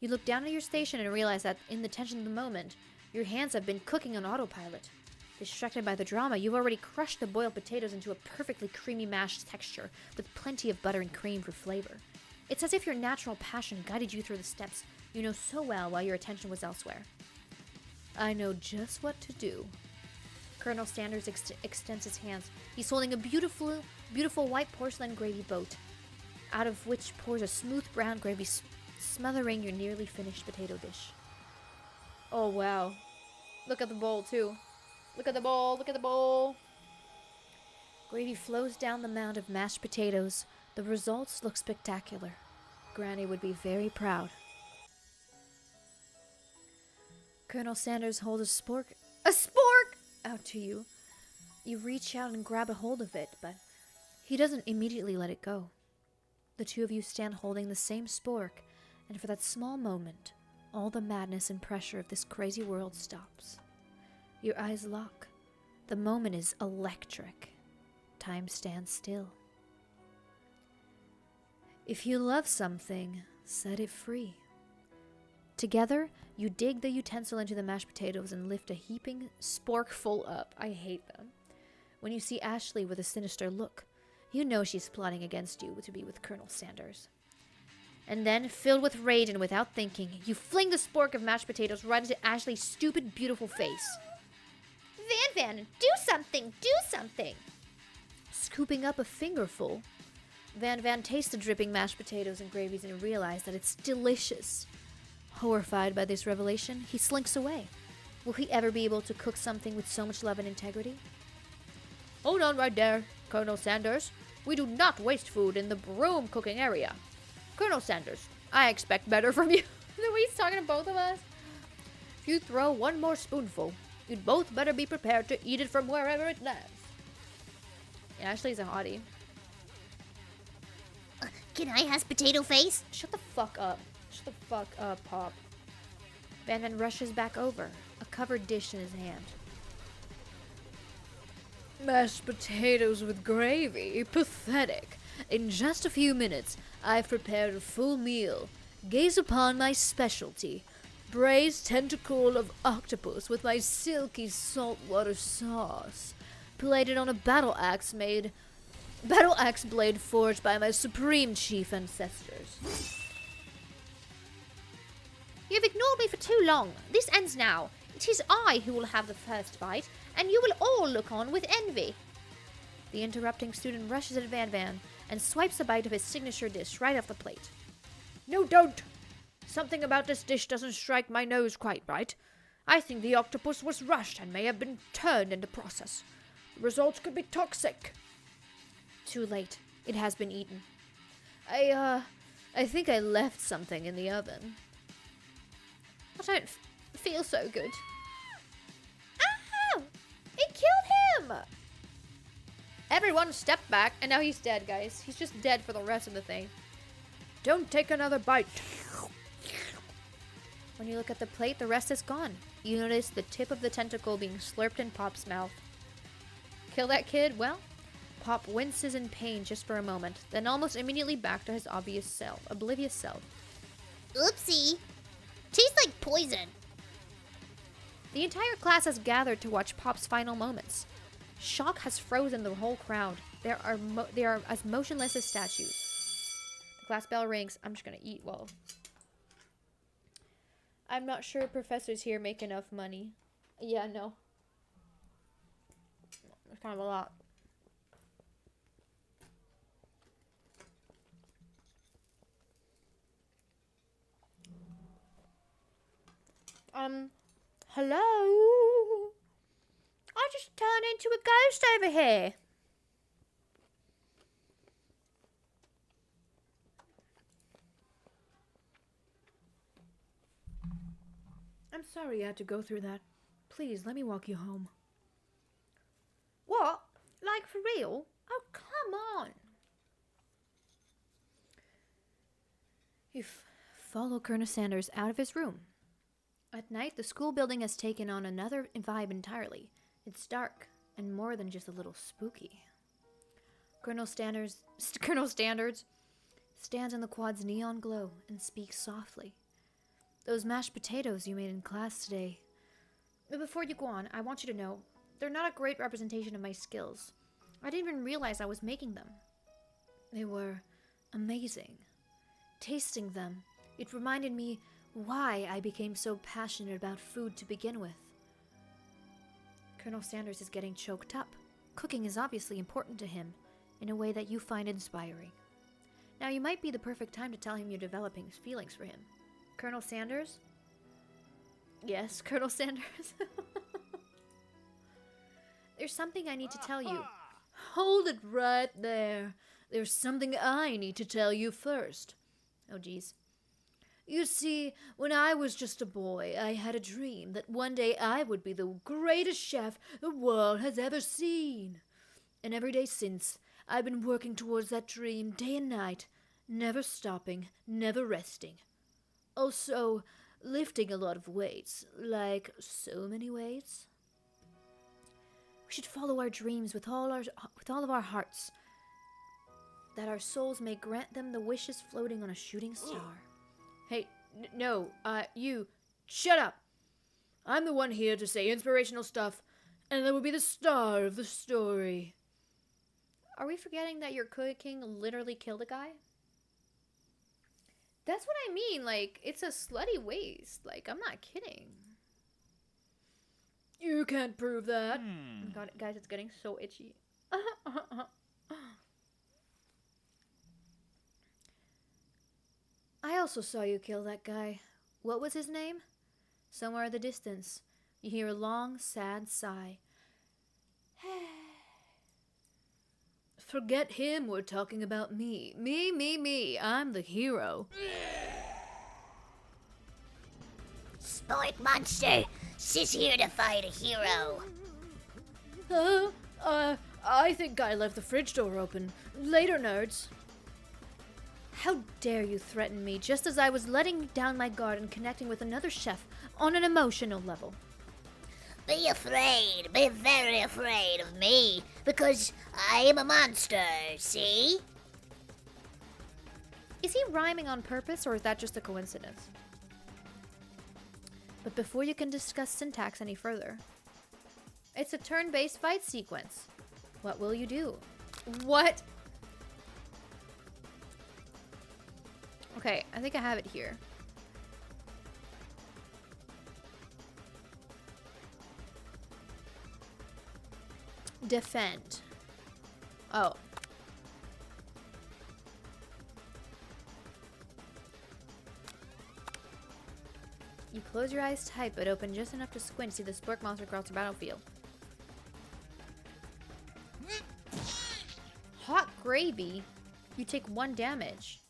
You look down at your station and realize that in the tension of the moment, your hands have been cooking on autopilot. Distracted by the drama, you've already crushed the boiled potatoes into a perfectly creamy mashed texture with plenty of butter and cream for flavor. It's as if your natural passion guided you through the steps you know so well while your attention was elsewhere. I know just what to do. Colonel Sanders extends his hands. He's holding a beautiful white porcelain gravy boat, out of which pours a smooth brown gravy smothering your nearly finished potato dish. Oh, wow. Look at the bowl, too. Look at the bowl, look at the bowl. Gravy flows down the mound of mashed potatoes. The results look spectacular. Granny would be very proud. Colonel Sanders holds a spork out to you. You reach out and grab a hold of it, but he doesn't immediately let it go. The two of you stand holding the same spork, and for that small moment, all the madness and pressure of this crazy world stops. Your eyes lock. The moment is electric. Time stands still. If you love something, set it free. Together, you dig the utensil into the mashed potatoes and lift a heaping sporkful up. I hate them. When you see Ashley with a sinister look, you know she's plotting against you to be with Colonel Sanders. And then, filled with rage and without thinking, you fling the spork of mashed potatoes right into Ashley's stupid, beautiful face. Van, do something! Do something! Scooping up a fingerful, Van tastes the dripping mashed potatoes and gravies and realizes that it's delicious. Horrified by this revelation, he slinks away. Will he ever be able to cook something with so much love and integrity? Hold on right there, Colonel Sanders. We do not waste food in the broom cooking area. Colonel Sanders, I expect better from you. The way he's talking to both of us. If you throw one more spoonful, you'd both better be prepared to eat it from wherever it lands. Yeah, Ashley's a hottie. Can I has potato face? Shut the fuck up. Shut the fuck up, Pop. Van rushes back over, a covered dish in his hand. Mashed potatoes with gravy? Pathetic. In just a few minutes, I've prepared a full meal. Gaze upon my specialty. Braised tentacle of octopus with my silky saltwater sauce. Plated on a battle axe blade forged by my supreme chief ancestors. You have ignored me for too long. This ends now. It is I who will have the first bite, and you will all look on with envy. The interrupting student rushes at Van and swipes a bite of his signature dish right off the plate. No, don't! Something about this dish doesn't strike my nose quite right. I think the octopus was rushed and may have been turned in the process. The results could be toxic. Too late. It has been eaten. I think I left something in the oven. I don't feel so good. Ow! It killed him! Everyone step back, and now he's dead, guys. He's just dead for the rest of the thing. Don't take another bite. When you look at the plate, the rest is gone. You notice the tip of the tentacle being slurped in Pop's mouth. Kill that kid? Well, Pop winces in pain just for a moment, then almost immediately back to his oblivious self. Oopsie. Tastes like poison. The entire class has gathered to watch Pop's final moments. Shock has frozen the whole crowd. They are as motionless as statues. The class bell rings. I'm just gonna eat well. I'm not sure professors here make enough money. Yeah, no. It's kind of a lot. Hello? I just turned into a ghost over here. I'm sorry you had to go through that. Please, let me walk you home. What? Like for real? Oh, come on. You follow Colonel Sanders out of his room. At night, the school building has taken on another vibe entirely. It's dark and more than just a little spooky. Colonel Standards stands in the quad's neon glow and speaks softly. Those mashed potatoes you made in class today. But before you go on, I want you to know they're not a great representation of my skills. I didn't even realize I was making them. They were amazing. Tasting them, it reminded me why I became so passionate about food to begin with. Colonel Sanders is getting choked up. Cooking is obviously important to him in a way that you find inspiring. Now, you might be the perfect time to tell him you're developing feelings for him. Colonel Sanders? Yes, Colonel Sanders. There's something I need to tell you. Hold it right there. There's something I need to tell you first. Oh, geez. You see, when I was just a boy, I had a dream that one day I would be the greatest chef the world has ever seen. And every day since, I've been working towards that dream day and night, never stopping, never resting. Also, lifting a lot of weights, like so many weights. We should follow our dreams with all of our hearts, that our souls may grant them the wishes floating on a shooting star. Hey, no, you, shut up! I'm the one here to say inspirational stuff, and that will be the star of the story. Are we forgetting that your cooking literally killed a guy? That's what I mean, like, it's a slutty waste. Like, I'm not kidding. You can't prove that. Oh my God, guys, it's getting so itchy. I also saw you kill that guy. What was his name? Somewhere in the distance, you hear a long, sad sigh. Forget him, we're talking about me. Me. I'm the hero. Sport monster, she's here to fight a hero. I think I left the fridge door open. Later, nerds. How dare you threaten me just as I was letting down my guard and connecting with another chef on an emotional level? Be afraid, be very afraid of me, because I am a monster, see? Is he rhyming on purpose, or is that just a coincidence? But before you can discuss syntax any further, it's a turn-based fight sequence. What will you do? What? Okay, I think I have it here. Defend. Oh. You close your eyes tight, but open just enough to squint to see the spork monster across the battlefield. Hot gravy? You take 1 damage.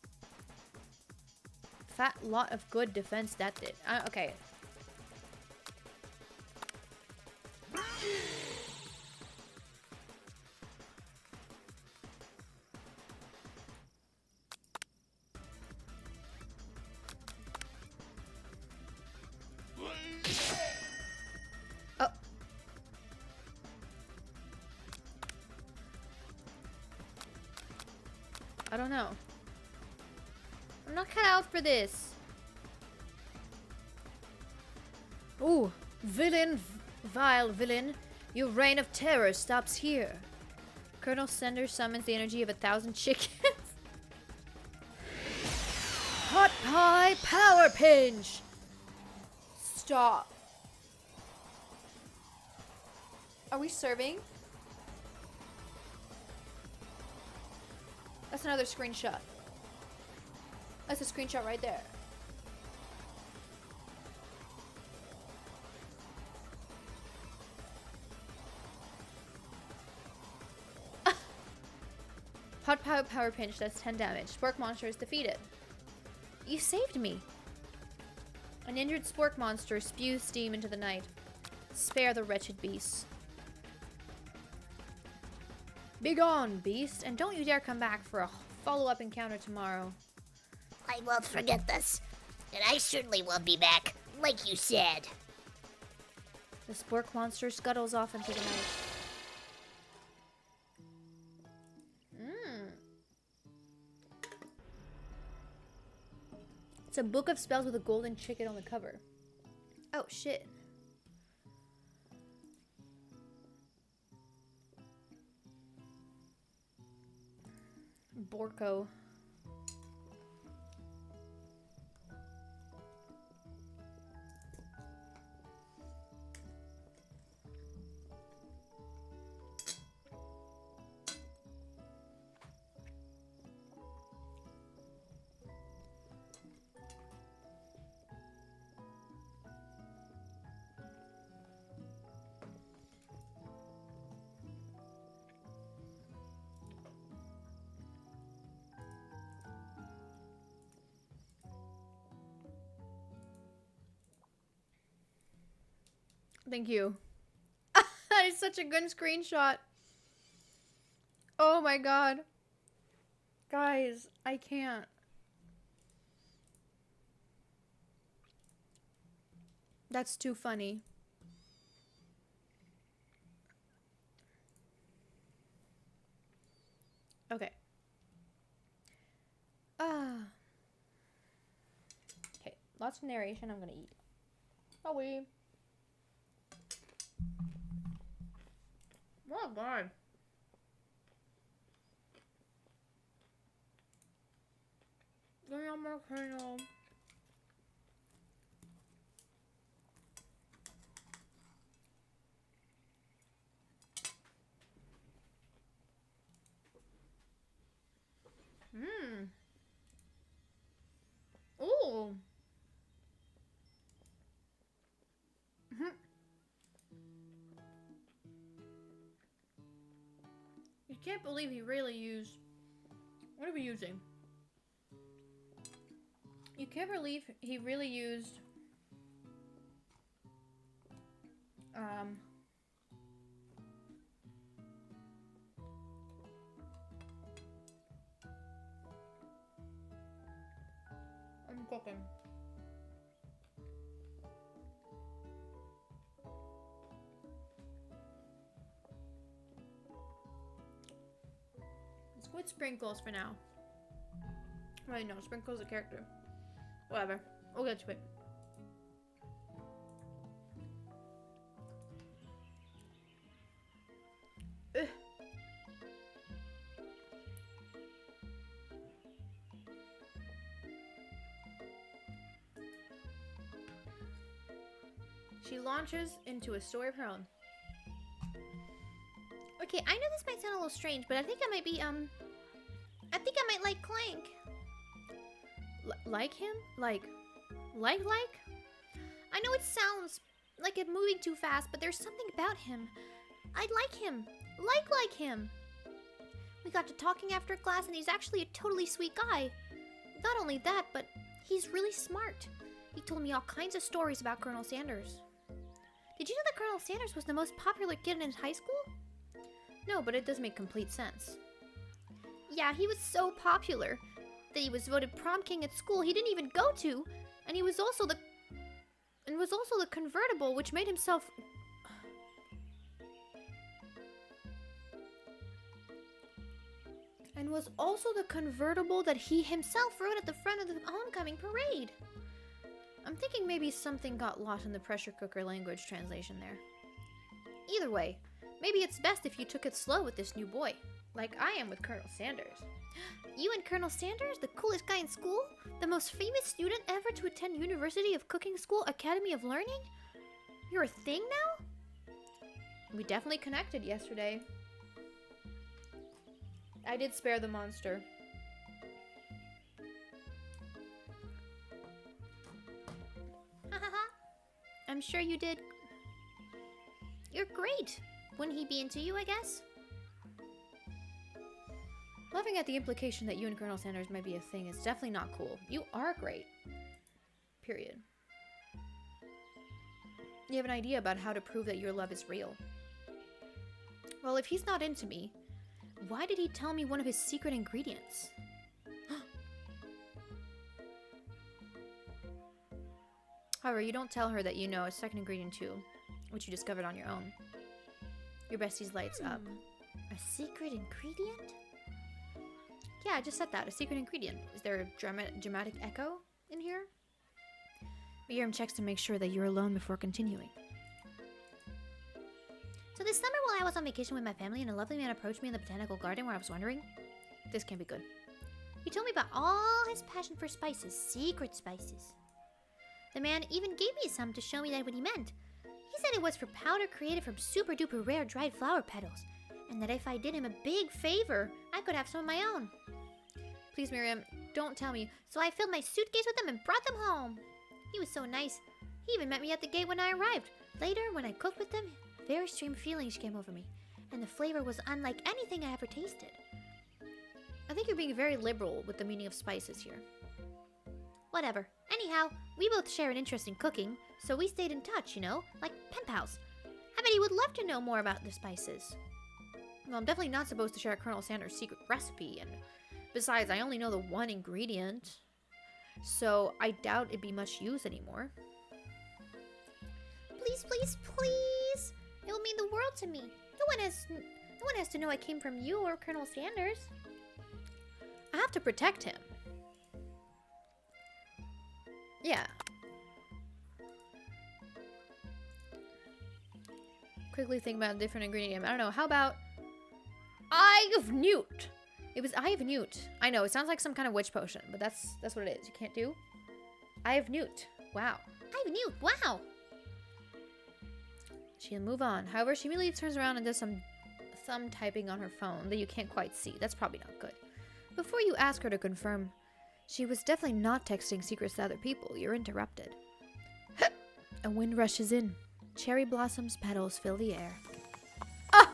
Fat lot of good defense that did. Okay. Oh. I don't know. I'm not cut out for this. Ooh, villain, vile villain. Your reign of terror stops here. Colonel Sanders summons the energy of 1,000 chickens. Hot pie power pinch. Stop. Are we serving? That's another screenshot. That's a screenshot right there. Hot power pinch does 10 damage. Spork monster is defeated. You saved me. An injured spork monster spews steam into the night. Spare the wretched beasts. Begone, beast, and don't you dare come back for a follow-up encounter tomorrow. I won't forget this. And I certainly won't be back, like you said. The spork monster scuttles off into the night. It's a book of spells with a golden chicken on the cover. Oh, shit. Borko. Thank you. That is such a good screenshot. Oh my god. Guys, I can't. That's too funny. Okay. Okay, lots of narration. I'm gonna eat. Oh, we. Oh, God. Give me more kernel. Ooh. You can't believe he really used... What are we using? You can't believe he really used... I'm cooking. Let's go with Sprinkles for now. Wait, no, Sprinkles a character. Whatever. We'll get to it. Ugh. She launches into a story of her own. Okay, I know this might sound a little strange, but I think I might be, I think I might like Clank. Like him? Like? I know it sounds like I'm moving too fast, but there's something about him. I'd like him. Like him. We got to talking after class, and he's actually a totally sweet guy. Not only that, but he's really smart. He told me all kinds of stories about Colonel Sanders. Did you know that Colonel Sanders was the most popular kid in his high school? No, but it does make complete sense. Yeah, he was so popular that he was voted prom king at school he didn't even go to, and he was also the convertible, which made himself and was also the convertible that he himself rode at the front of the homecoming parade. I'm thinking maybe something got lost in the pressure cooker language translation there. Either way, maybe it's best if you took it slow with this new boy, like I am with Colonel Sanders. You and Colonel Sanders, the coolest guy in school? The most famous student ever to attend University of Cooking School Academy of Learning? You're a thing now? We definitely connected yesterday. I did spare the monster. Hahaha. I'm sure you did. You're great. Wouldn't he be into you, I guess? Laughing at the implication that you and Colonel Sanders might be a thing is definitely not cool. You are great. Period. You have an idea about how to prove that your love is real. Well, if he's not into me, why did he tell me one of his secret ingredients? However, you don't tell her that you know a second ingredient too, which you discovered on your own. Your bestie's lights up. A secret ingredient? Yeah, I just said that. A secret ingredient. Is there a dramatic echo in here? Miriam checks to make sure that you're alone before continuing. So this summer while I was on vacation with my family and a lovely man approached me in the botanical garden where I was wandering, This can't be good. he told me about all his passion for spices, secret spices. The man even gave me some to show me that what he meant. He said it was for powder created from super duper rare dried flower petals, and that if I did him a big favor, I could have some of my own. Please, Miriam, don't tell me. So I filled my suitcase with them and brought them home. He was so nice. He even met me at the gate when I arrived. Later, when I cooked with them, very strange feelings came over me, and the flavor was unlike anything I ever tasted. I think you're being very liberal with the meaning of spices here. Whatever. Anyhow, we both share an interest in cooking, so we stayed in touch, you know, like pen pals. I bet he would love to know more about the spices. Well, I'm definitely not supposed to share Colonel Sanders' secret recipe, and besides, I only know the one ingredient, so I doubt it'd be much use anymore. Please, please, please! It will mean the world to me. No one has to know I came from you or Colonel Sanders. I have to protect him. Yeah. Quickly think about a different ingredient. I don't know. How about Eye of Newt? It was Eye of Newt. I know, it sounds like some kind of witch potion, but that's what it is. You can't do Eye of Newt. Wow. Eye of Newt, wow! She'll move on. However, she immediately turns around and does some thumb typing on her phone that you can't quite see. That's probably not good. Before you ask her to confirm, she was definitely not texting secrets to other people. You're interrupted. A wind rushes in. Cherry blossoms' petals fill the air. Ah!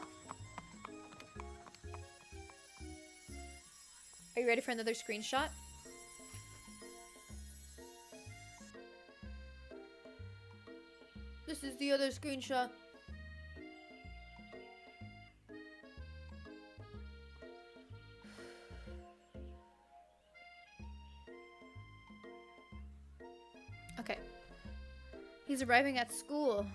Are you ready for another screenshot? This is the other screenshot. Okay. He's arriving at school.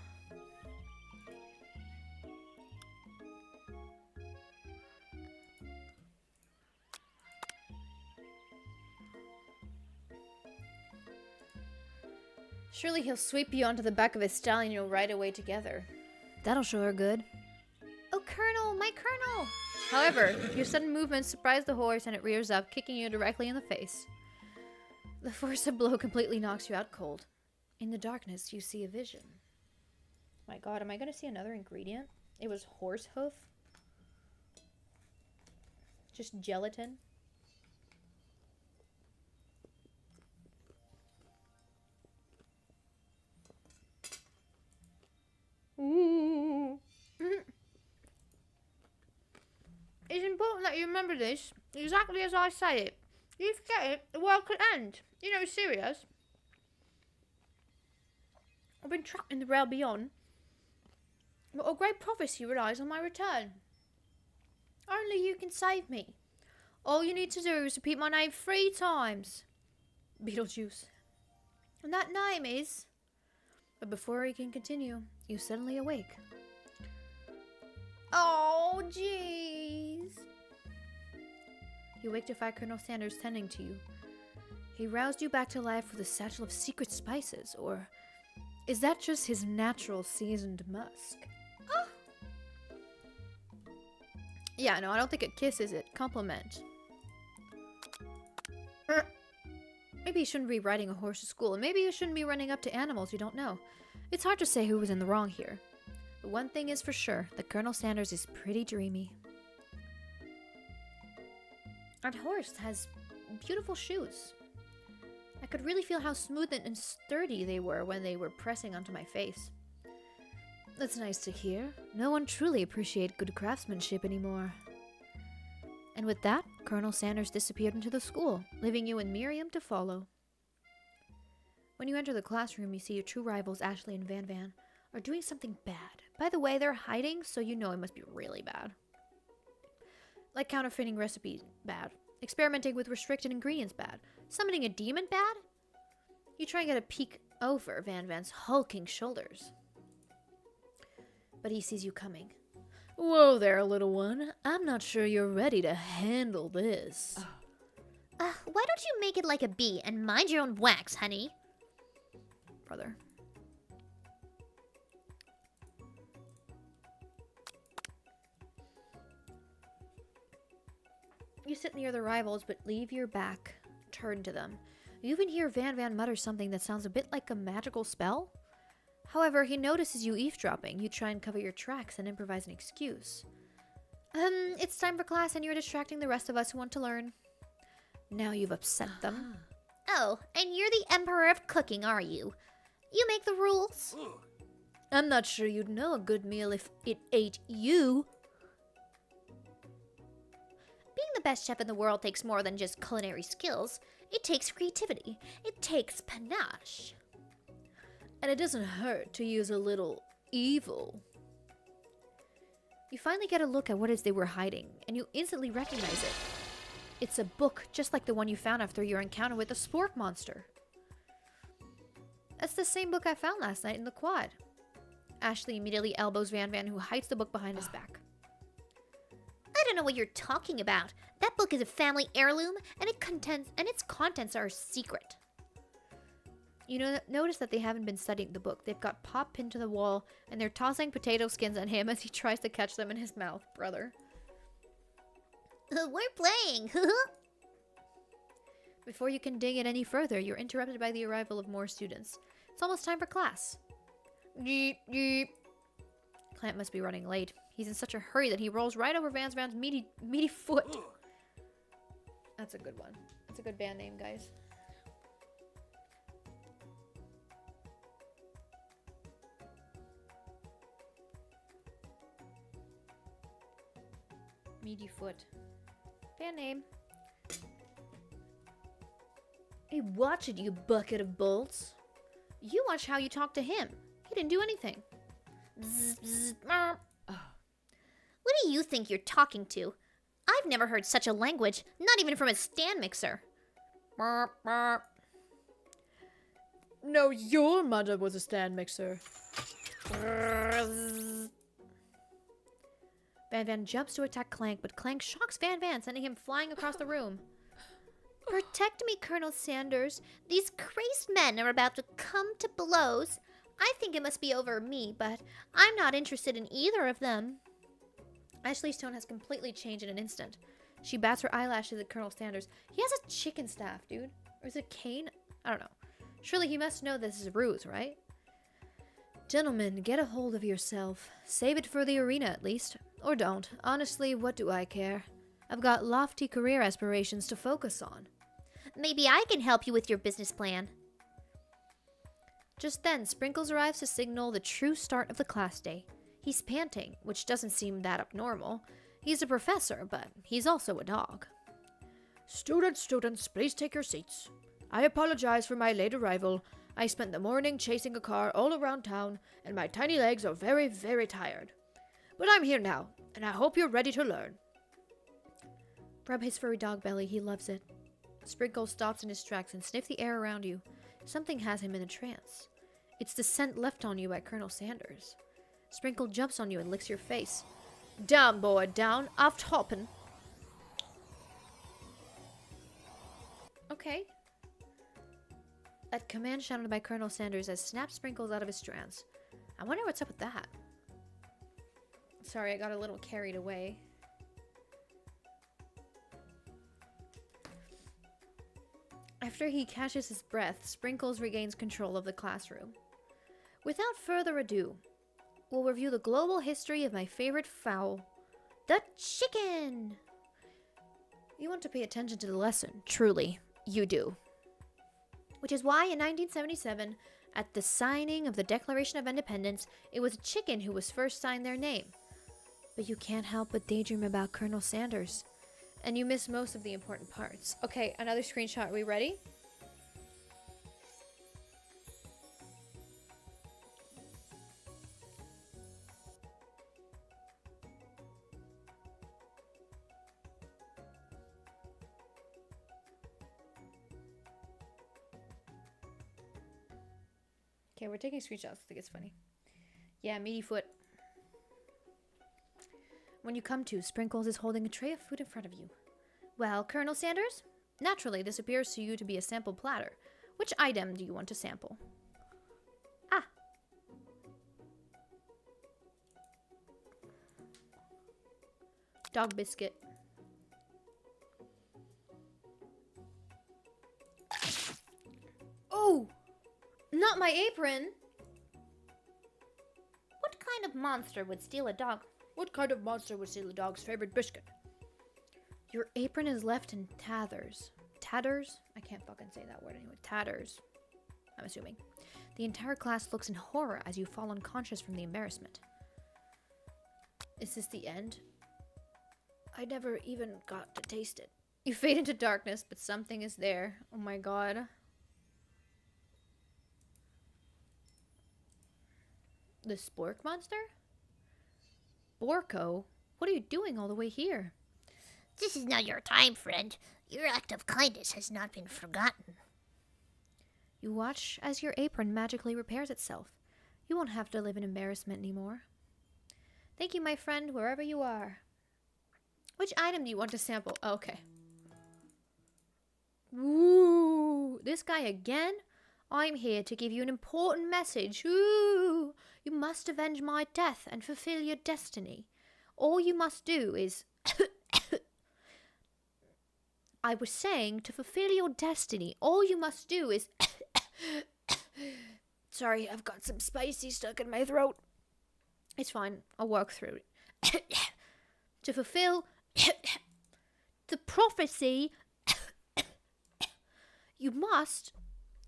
Surely he'll sweep you onto the back of his stallion and you'll ride away together. That'll show her good. Oh, Colonel, my Colonel! However, your sudden movements surprise the horse and it rears up, kicking you directly in the face. The force of blow completely knocks you out cold. In the darkness, you see a vision. My god, am I going to see another ingredient? It was horse hoof? Just gelatin? Ooh. It's important that you remember this, exactly as I say it. If you forget it, the world could end. You know, serious. I've been trapped in the realm beyond, but a great prophecy relies on my return. Only you can save me. All you need to do is repeat my name 3 times. Beetlejuice. And that name is... But before he can continue, you suddenly awake. Oh, jeez. You wake to find Colonel Sanders tending to you. He roused you back to life with a satchel of secret spices, or is that just his natural seasoned musk? Oh. Yeah, no, I don't think a kiss is it. Compliment. Maybe you shouldn't be riding a horse to school, and maybe you shouldn't be running up to animals you don't know. It's hard to say who was in the wrong here. But one thing is for sure, that Colonel Sanders is pretty dreamy. That horse has beautiful shoes. I could really feel how smooth and sturdy they were when they were pressing onto my face. That's nice to hear. No one truly appreciates good craftsmanship anymore. And with that, Colonel Sanders disappeared into the school, leaving you and Miriam to follow. When you enter the classroom, you see your true rivals, Ashley and Van Van, are doing something bad. By the way, they're hiding, so you know it must be really bad. Like counterfeiting recipes, bad. Experimenting with restricted ingredients, bad. Summoning a demon, bad? You try and get a peek over Van Van's hulking shoulders. But he sees you coming. Whoa there, little one. I'm not sure you're ready to handle this. Why don't you make it like a bee and mind your own wax, honey? Brother. You sit near the rivals, but leave your back turned to them. You even hear Van Van mutter something that sounds a bit like a magical spell. However, he notices you eavesdropping. You try and cover your tracks and improvise an excuse. It's time for class and you're distracting the rest of us who want to learn. Now you've upset them. Oh, and you're the emperor of cooking, are you? You make the rules. I'm not sure you'd know a good meal if it ate you. Being the best chef in the world takes more than just culinary skills. It takes creativity. It takes panache. And it doesn't hurt to use a little evil. You finally get a look at what it is they were hiding, and you instantly recognize it. It's a book just like the one you found after your encounter with the spork monster. That's the same book I found last night in the quad. Ashley immediately elbows Van Van, who hides the book behind his back. I don't know what you're talking about. That book is a family heirloom, and its contents are a secret. You notice that they haven't been studying the book. They've got Pop pinned to the wall, and they're tossing potato skins at him as he tries to catch them in his mouth, brother. We're playing. Before you can dig it any further, you're interrupted by the arrival of more students. It's almost time for class. Yeep, yeep. Clamp must be running late. He's in such a hurry that he rolls right over Van Van's meaty foot. That's a good one. That's a good band name, guys. Meaty foot. Band name. Hey, watch it, you bucket of bolts. You watch how you talk to him. He didn't do anything. Bzz, bzz, meow. What do you think you're talking to? I've never heard such a language, not even from a stand mixer. No, your mother was a stand mixer. Van Van jumps to attack Clank, but Clank shocks Van Van, sending him flying across the room. Protect me, Colonel Sanders. These crazed men are about to come to blows. I think it must be over me, but I'm not interested in either of them. Ashley's tone has completely changed in an instant. She bats her eyelashes at Colonel Sanders. He has a chicken staff, dude. Or is it a cane? I don't know. Surely he must know this is a ruse, right? Gentlemen, get a hold of yourself. Save it for the arena, at least. Or don't. Honestly, what do I care? I've got lofty career aspirations to focus on. Maybe I can help you with your business plan. Just then, Sprinkles arrives to signal the true start of the class day. He's panting, which doesn't seem that abnormal. He's a professor, but he's also a dog. Students, please take your seats. I apologize for my late arrival. I spent the morning chasing a car all around town, and my tiny legs are very, very tired. But I'm here now, and I hope you're ready to learn. Rub his furry dog belly, he loves it. Sprinkles stops in his tracks and sniffs the air around you. Something has him in a trance. It's the scent left on you by Colonel Sanders. Sprinkle jumps on you and licks your face. Down, boy, down. Aft hoppin'. Okay. That command shouted by Colonel Sanders has snapped Sprinkles out of his trance. I wonder what's up with that. Sorry, I got a little carried away. After he catches his breath, Sprinkles regains control of the classroom. Without further ado, we'll review the global history of my favorite fowl, the chicken! You want to pay attention to the lesson, truly, you do. Which is why in 1977, at the signing of the Declaration of Independence, it was a chicken who was first signed their name. But you can't help but daydream about Colonel Sanders. And you miss most of the important parts. Okay, another screenshot. Are we ready? Okay, we're taking screenshots. I think it's funny. Yeah, meaty foot. When you come to, Sprinkles is holding a tray of food in front of you. Well, Colonel Sanders? Naturally, this appears to you to be a sample platter. Which item do you want to sample? Ah. Dog biscuit. Oh! Not my apron! What kind of monster would steal a dog? What kind of monster would steal a dog's favorite biscuit? Your apron is left in tatters. Tatters? I can't fucking say that word anyway. Tatters. I'm assuming. The entire class looks in horror as you fall unconscious from the embarrassment. Is this the end? I never even got to taste it. You fade into darkness, but something is there. Oh my god. The Spork monster? Borko? What are you doing all the way here? This is not your time, friend. Your act of kindness has not been forgotten. You watch as your apron magically repairs itself. You won't have to live in embarrassment anymore. Thank you, my friend, wherever you are. Which item do you want to sample? Oh, okay. Ooh, this guy again? I'm here to give you an important message. Ooh, you must avenge my death and fulfill your destiny. All you must do is... I was saying, to fulfill your destiny, all you must do is... Sorry, I've got some spicy stuck in my throat. It's fine, I'll work through it. To fulfill the prophecy, you must...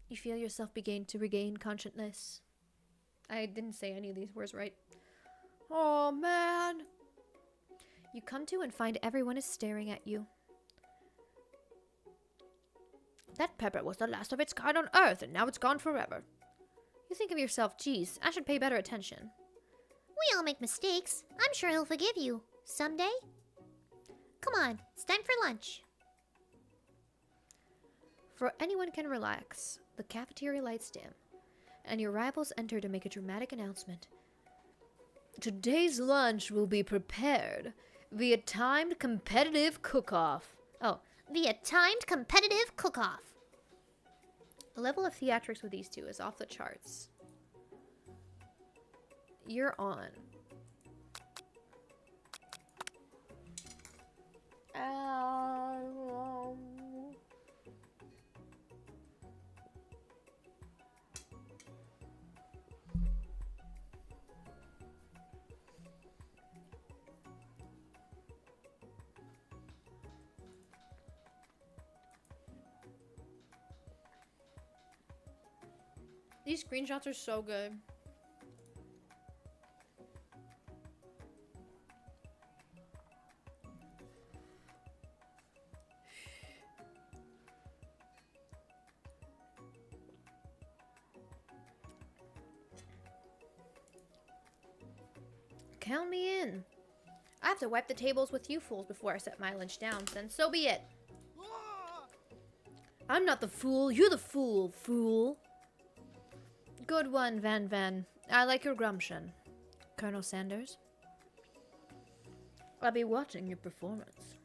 You feel yourself begin to regain consciousness. I didn't say any of these words right. Oh, man. You come to and find everyone is staring at you. That pepper was the last of its kind on Earth, and now it's gone forever. You think of yourself, geez, I should pay better attention. We all make mistakes. I'm sure he'll forgive you. Someday? Come on, it's time for lunch. For anyone can relax, the cafeteria lights dim, and your rivals enter to make a dramatic announcement. Today's lunch will be prepared via timed competitive cook-off. Oh, Via timed competitive cook-off. the level of theatrics with these two is off the charts. You're on. These screenshots are so good. Count me in. I have to wipe the tables with you fools before I set my lunch down, then so be it. I'm not the fool, you're the fool, fool. Good one, Van Van. I like your gumption, Colonel Sanders. I'll be watching your performance.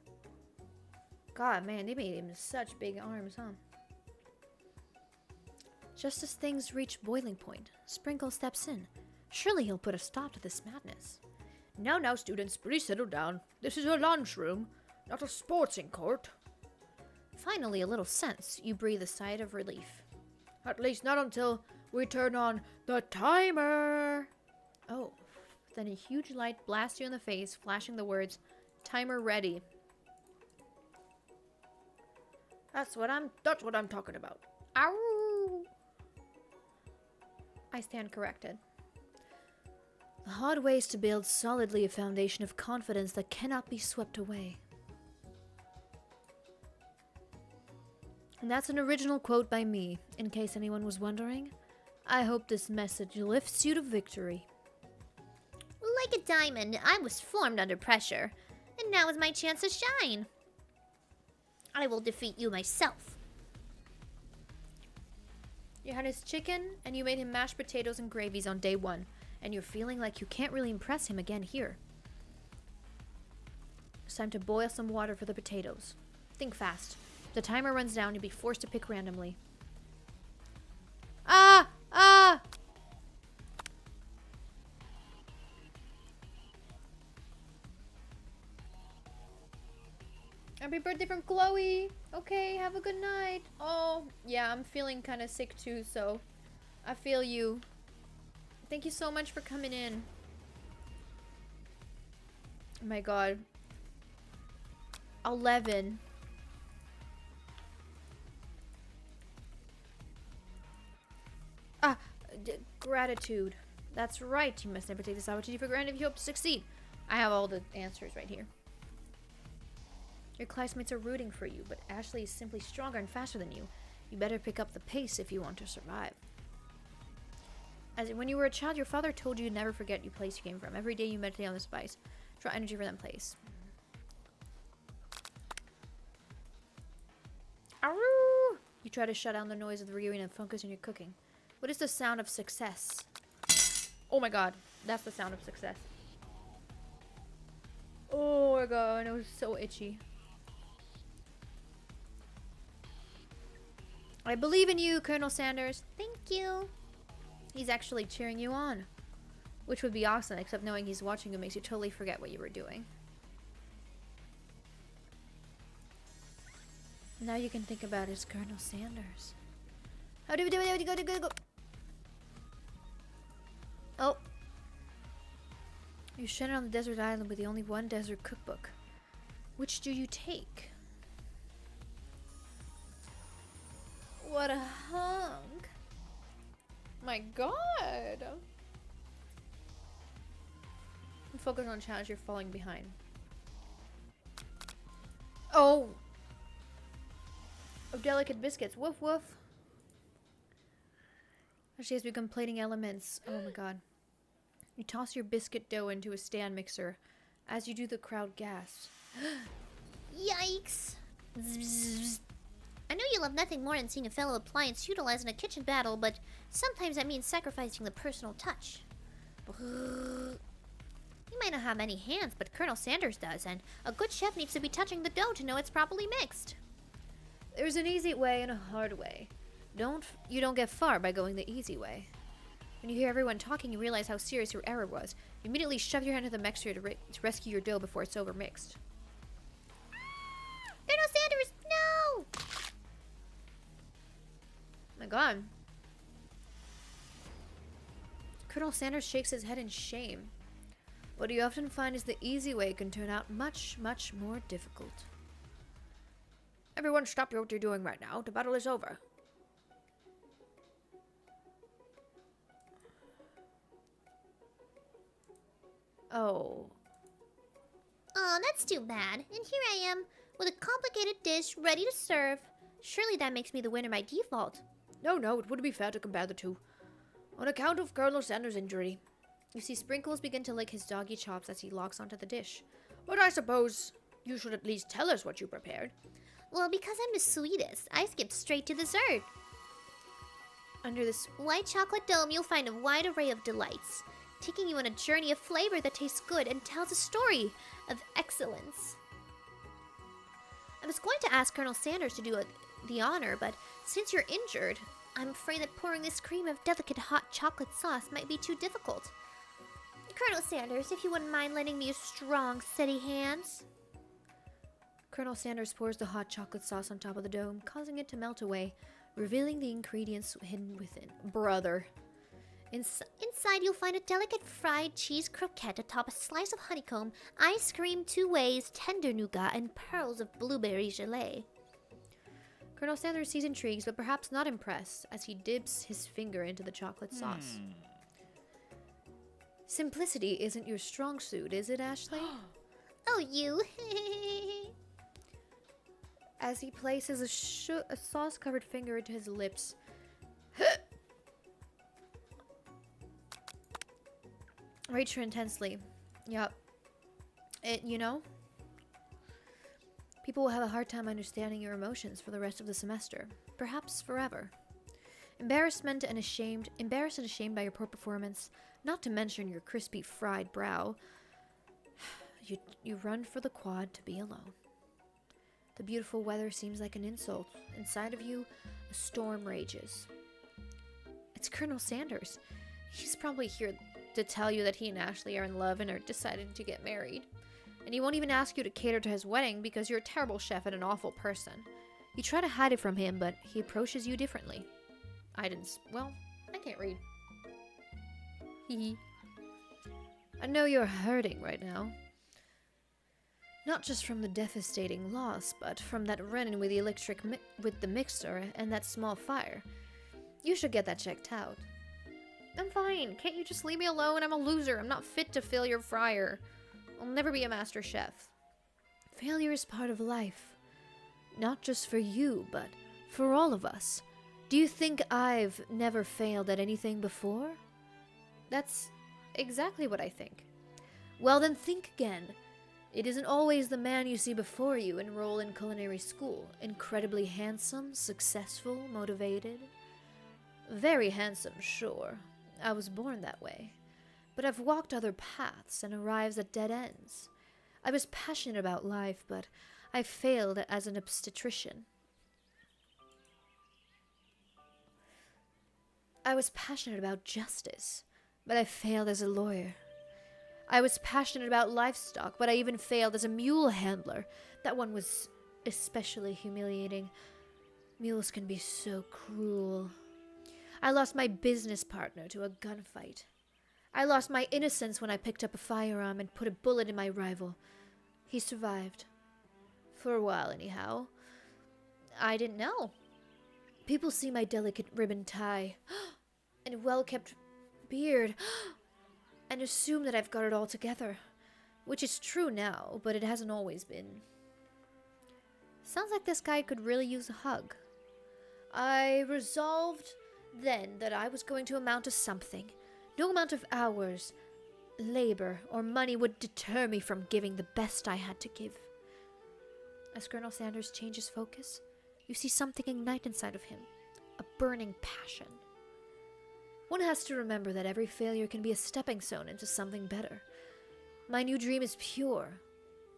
God, man, they made him such big arms, huh? Just as things reach boiling point, Sprinkle steps in. Surely he'll put a stop to this madness. Now, students, please settle down. This is a lunchroom, not a sporting court. Finally, a little sense, you breathe a sigh of relief. At least not until we turn on the timer. Oh, then a huge light blasts you in the face, flashing the words, "Timer ready." That's what I'm talking about. Ow! I stand corrected. The hard ways to build solidly a foundation of confidence that cannot be swept away. And that's an original quote by me, in case anyone was wondering. I hope this message lifts you to victory. Like a diamond, I was formed under pressure, and now is my chance to shine. I will defeat you myself. You had his chicken, and you made him mashed potatoes and gravies on day 1, and you're feeling like you can't really impress him again here. It's time to boil some water for the potatoes. Think fast. If the timer runs down, you'll be forced to pick randomly. Ah! Ah! Happy birthday from Chloe. Okay, have a good night. Oh, yeah, I'm feeling kind of sick too, so I feel you. Thank you so much for coming in. Oh my god. 11. Gratitude. That's right. You must never take this opportunity for granted if you hope to succeed. I have all the answers right here. Your classmates are rooting for you, but Ashley is simply stronger and faster than you. You better pick up the pace if you want to survive. As when you were a child, your father told you to never forget your place you came from. Every day you meditate on this advice. Draw energy for that place. Aroo! You try to shut down the noise of the reviewing and focus on your cooking. What is the sound of success? Oh my god, that's the sound of success. Oh my god, it was so itchy. I believe in you, Colonel Sanders. Thank you. He's actually cheering you on. Which would be awesome, except knowing he's watching you makes you totally forget what you were doing. Now you can think about it as Colonel Sanders. How do we do it? Go. Oh. You're stranded on the desert island with the only one desert cookbook. Which do you take? What a hunk. My god. Focus on the challenge, you're falling behind. Oh. Oh, delicate biscuits. Woof woof. She has become plating elements. Oh my god. You toss your biscuit dough into a stand mixer. As you do, the crowd gasps. Yikes. I know you love nothing more than seeing a fellow appliance utilized in a kitchen battle, but sometimes that means sacrificing the personal touch. You might not have many hands, but Colonel Sanders does, and a good chef needs to be touching the dough to know it's properly mixed. There's an easy way and a hard way. You don't get far by going the easy way. When you hear everyone talking, you realize how serious your error was. You immediately shove your hand in the mixture to rescue your dough before it's overmixed. Colonel Sanders, no! Oh my god. Colonel Sanders shakes his head in shame. What you often find is the easy way can turn out much, much more difficult. Everyone stop what you're doing right now. The battle is over. Oh. Aw, that's too bad. And here I am, with a complicated dish ready to serve. Surely that makes me the winner by default. No, it wouldn't be fair to compare the two. On account of Colonel Sanders' injury, you see Sprinkles begin to lick his doggy chops as he locks onto the dish. But I suppose you should at least tell us what you prepared. Well, because I'm the sweetest, I skipped straight to dessert. Under this White chocolate dome, you'll find a wide array of delights, taking you on a journey of flavor that tastes good and tells a story of excellence. I was going to ask Colonel Sanders to do the honor, but since you're injured, I'm afraid that pouring this cream of delicate hot chocolate sauce might be too difficult. Colonel Sanders, if you wouldn't mind lending me a strong, steady hands. Colonel Sanders pours the hot chocolate sauce on top of the dome, causing it to melt away, revealing the ingredients hidden within. Brother. Inside, you'll find a delicate fried cheese croquette atop a slice of honeycomb, ice cream 2 ways, tender nougat, and pearls of blueberry gelée. Colonel Sanders sees intrigues, but perhaps not impressed, as he dips his finger into the chocolate sauce. Simplicity isn't your strong suit, is it, Ashley? Oh, you. as he places a sauce-covered finger into his lips. Rachel intensely. Yup. People will have a hard time understanding your emotions for the rest of the semester. Perhaps forever. Embarrassed and ashamed by your poor performance, not to mention your crispy fried brow, you run for the quad to be alone. The beautiful weather seems like an insult. Inside of you, a storm rages. It's Colonel Sanders. He's probably here to tell you that he and Ashley are in love and are deciding to get married. And he won't even ask you to cater to his wedding because you're a terrible chef and an awful person. You try to hide it from him, but he approaches you differently. I can't read. Hee. I know you're hurting right now. Not just from the devastating loss, but from that run-in with the mixer and that small fire. You should get that checked out. I'm fine. Can't you just leave me alone? I'm a loser. I'm not fit to fill your fryer. I'll never be a master chef. Failure is part of life. Not just for you, but for all of us. Do you think I've never failed at anything before? That's exactly what I think. Well, then think again. It isn't always the man you see before you enroll in culinary school. Incredibly handsome, successful, motivated. Very handsome, sure. I was born that way. But I've walked other paths and arrived at dead ends. I was passionate about life, but I failed as an obstetrician. I was passionate about justice, but I failed as a lawyer. I was passionate about livestock, but I even failed as a mule handler. That one was especially humiliating. Mules can be so cruel. I lost my business partner to a gunfight. I lost my innocence when I picked up a firearm and put a bullet in my rival. He survived. For a while, anyhow. I didn't know. People see my delicate ribbon tie and well-kept beard and assume that I've got it all together. Which is true now, but it hasn't always been. Sounds like this guy could really use a hug. I resolved then that I was going to amount to something. No amount of hours, labor, or money would deter me from giving the best I had to give. As Colonel Sanders changes focus, you see something ignite inside of him. A burning passion. One has to remember that every failure can be a stepping stone into something better. My new dream is pure.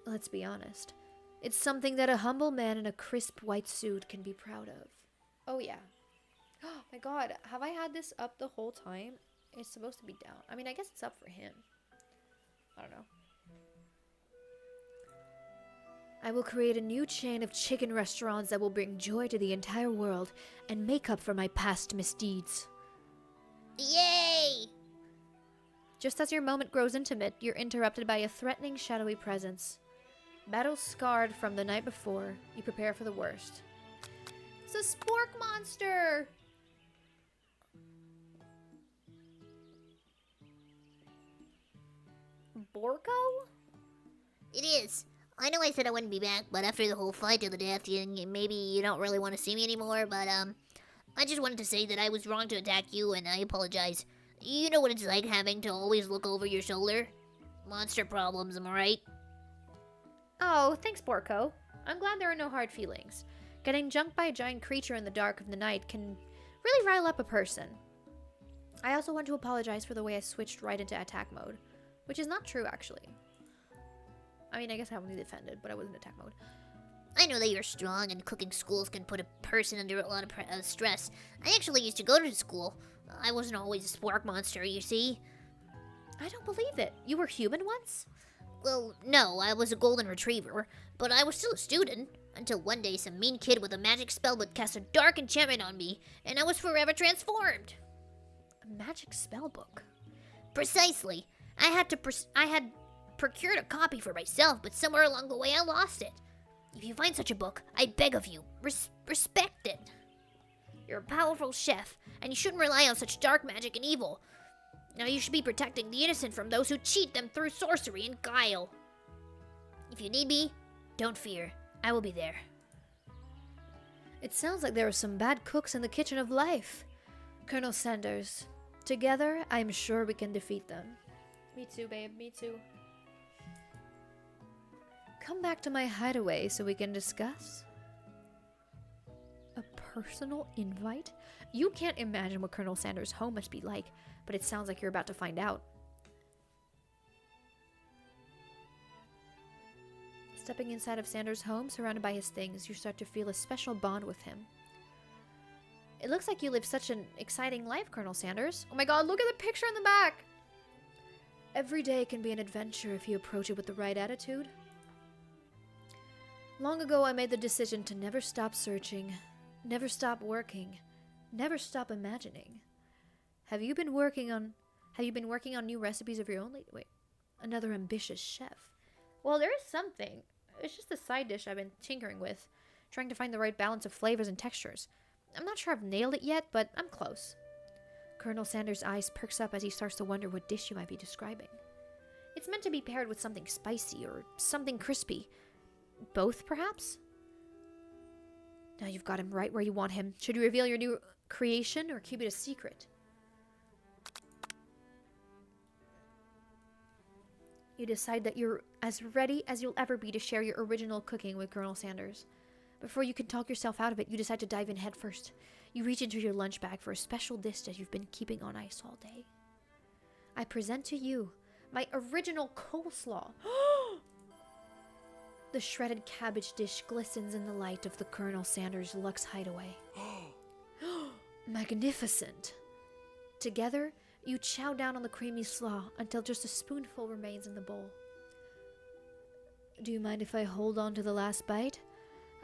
Let's be honest. It's something that a humble man in a crisp white suit can be proud of. Oh yeah. Oh my god, have I had this up the whole time? It's supposed to be down. I mean, I guess it's up for him. I don't know. I will create a new chain of chicken restaurants that will bring joy to the entire world and make up for my past misdeeds. Yay! Just as your moment grows intimate, you're interrupted by a threatening, shadowy presence. Battle scarred from the night before, you prepare for the worst. It's a spork monster! Borko? It is. I know I said I wouldn't be back, but after the whole fight to the death, maybe you don't really want to see me anymore, but, I just wanted to say that I was wrong to attack you, and I apologize. You know what it's like having to always look over your shoulder? Monster problems, am I right? Oh, thanks, Borko. I'm glad there are no hard feelings. Getting jumped by a giant creature in the dark of the night can really rile up a person. I also want to apologize for the way I switched right into attack mode. Which is not true, actually. I mean, I guess I only defended, but I was in attack mode. I know that you're strong, and cooking schools can put a person under a lot of stress. I actually used to go to school. I wasn't always a spork monster, you see? I don't believe it. You were human once? Well, no, I was a golden retriever, but I was still a student. Until one day some mean kid with a magic spell would cast a dark enchantment on me, and I was forever transformed. A magic spell book? Precisely. I had procured a copy for myself, but somewhere along the way I lost it. If you find such a book, I beg of you, respect it. You're a powerful chef, and you shouldn't rely on such dark magic and evil. Now you should be protecting the innocent from those who cheat them through sorcery and guile. If you need me, don't fear. I will be there. It sounds like there are some bad cooks in the kitchen of life. Colonel Sanders, together, I'm sure we can defeat them. Me too, babe, me too. Come back to my hideaway so we can discuss. A personal invite? You can't imagine what Colonel Sanders' home must be like, but it sounds like you're about to find out. Stepping inside of Sanders' home, surrounded by his things, you start to feel a special bond with him. It looks like you live such an exciting life, Colonel Sanders. Oh my god, look at the picture in the back! Every day can be an adventure if you approach it with the right attitude. Long ago, I made the decision to never stop searching, never stop working, never stop imagining. Have you been working on new recipes of your own lately? Wait, another ambitious chef. Well, there is something. It's just a side dish I've been tinkering with, trying to find the right balance of flavors and textures. I'm not sure I've nailed it yet, but I'm close. Colonel Sanders' eyes perks up as he starts to wonder what dish you might be describing. It's meant to be paired with something spicy or something crispy. Both, perhaps? Now you've got him right where you want him. Should you reveal your new creation or keep it a secret? You decide that you're as ready as you'll ever be to share your original cooking with Colonel Sanders. Before you can talk yourself out of it, you decide to dive in head first. You reach into your lunch bag for a special dish that you've been keeping on ice all day. I present to you my original coleslaw. The shredded cabbage dish glistens in the light of the Colonel Sanders Luxe hideaway. Magnificent! Together, you chow down on the creamy slaw until just a spoonful remains in the bowl. Do you mind if I hold on to the last bite?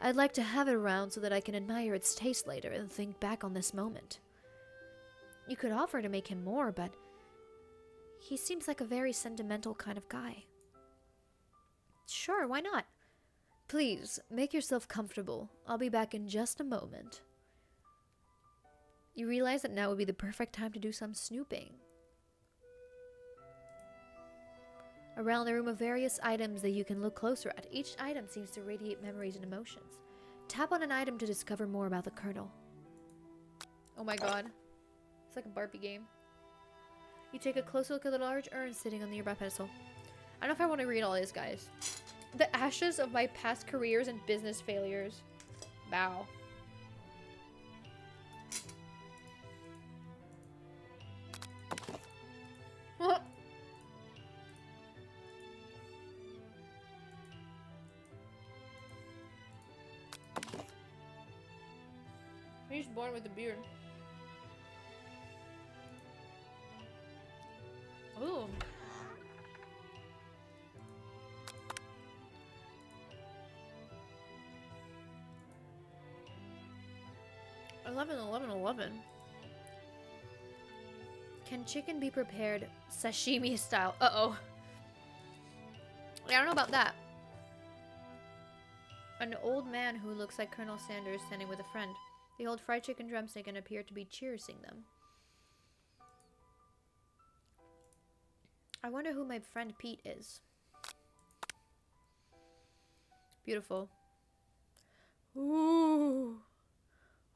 I'd like to have it around so that I can admire its taste later and think back on this moment. You could offer to make him more, but he seems like a very sentimental kind of guy. Sure, why not? Please, make yourself comfortable. I'll be back in just a moment. You realize that now would be the perfect time to do some snooping. Around the room are various items that you can look closer at. Each item seems to radiate memories and emotions. Tap on an item to discover more about the Colonel. Oh my god. It's like a Barbie game. You take a close look at the large urn sitting on the nearby pedestal. I don't know if I want to read all this, guys. The ashes of my past careers and business failures. Bow. He's born with a beard. Ooh. $11. Can chicken be prepared sashimi style? Uh-oh. I don't know about that. An old man who looks like Colonel Sanders standing with a friend. They hold fried chicken drumstick and appear to be cheersing them. I wonder who my friend Pete is. Beautiful. Ooh.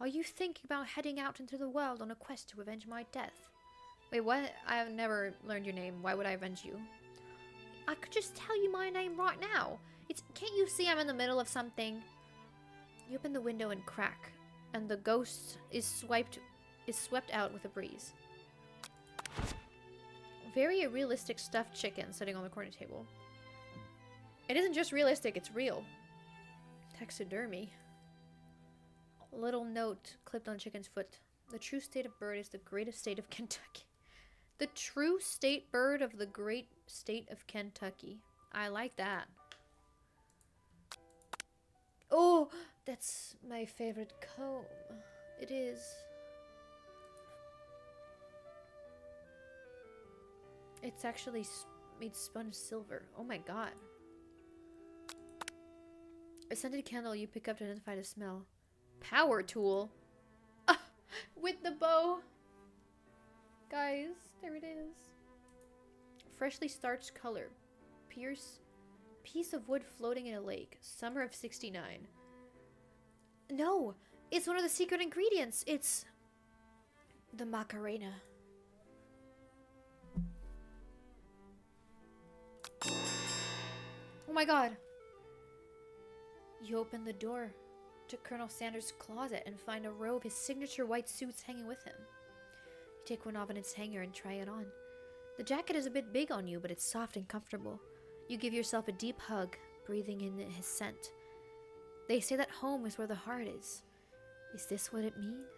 Are you thinking about heading out into the world on a quest to avenge my death? Wait, what? I have never learned your name. Why would I avenge you? I could just tell you my name right now. Can't you see I'm in the middle of something? You open the window and crack, and the ghost is swept out with a breeze. Very realistic stuffed chicken sitting on the corner table. It isn't just realistic, it's real. Taxidermy. A little note clipped on chicken's foot. The true state of bird is the greatest state of Kentucky. The true state bird of the great state of Kentucky. I like that. Oh, that's my favorite comb. It is. It's actually made spun silver. Oh my god. A scented candle you pick up to identify the smell. Power tool? With the bow. Guys, there it is. Freshly starched color. Piece of wood floating in a lake. Summer of '69. No, It's one of the secret ingredients. It's the Macarena. Oh my god. You open the door to Colonel Sanders' closet and find a row of his signature white suits hanging with him. You take one off in its hanger and try it on. The jacket is a bit big on you, but it's soft and comfortable. You give yourself a deep hug, breathing in his scent. They say that home is where the heart is. Is this what it means?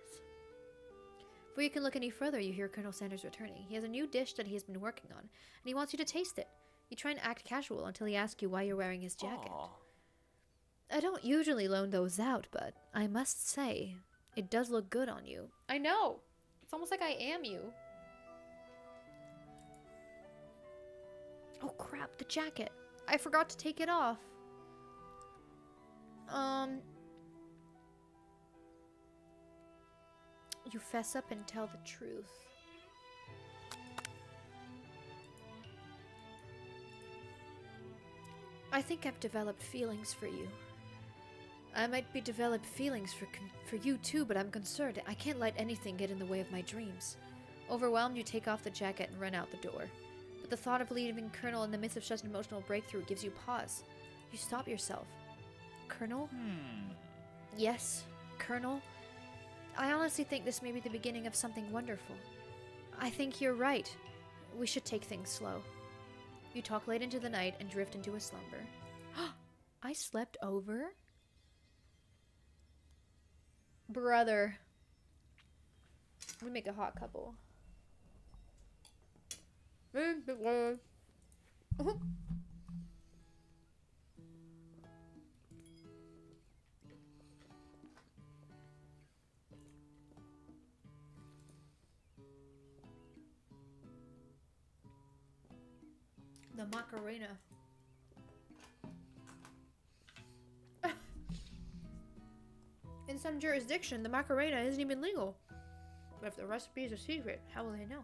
Before you can look any further, you hear Colonel Sanders returning. He has a new dish that he has been working on, and he wants you to taste it. You try and act casual until he asks you why you're wearing his jacket. Aw. I don't usually loan those out, but I must say, it does look good on you. I know! It's almost like I am you. Oh crap, the jacket. I forgot to take it off. You fess up and tell the truth. I think I've developed feelings for you. I might be developed feelings for you too, but I'm concerned. I can't let anything get in the way of my dreams. Overwhelmed, you take off the jacket and run out the door. But the thought of leaving Colonel in the midst of such an emotional breakthrough gives you pause. You stop yourself. Colonel? Yes, Colonel. I honestly think this may be the beginning of something wonderful. I think you're right. We should take things slow. You talk late into the night and drift into a slumber. I slept over? Brother. We make a hot couple. The Macarena. In some jurisdiction, the Macarena isn't even legal. But if the recipe is a secret, how will they know?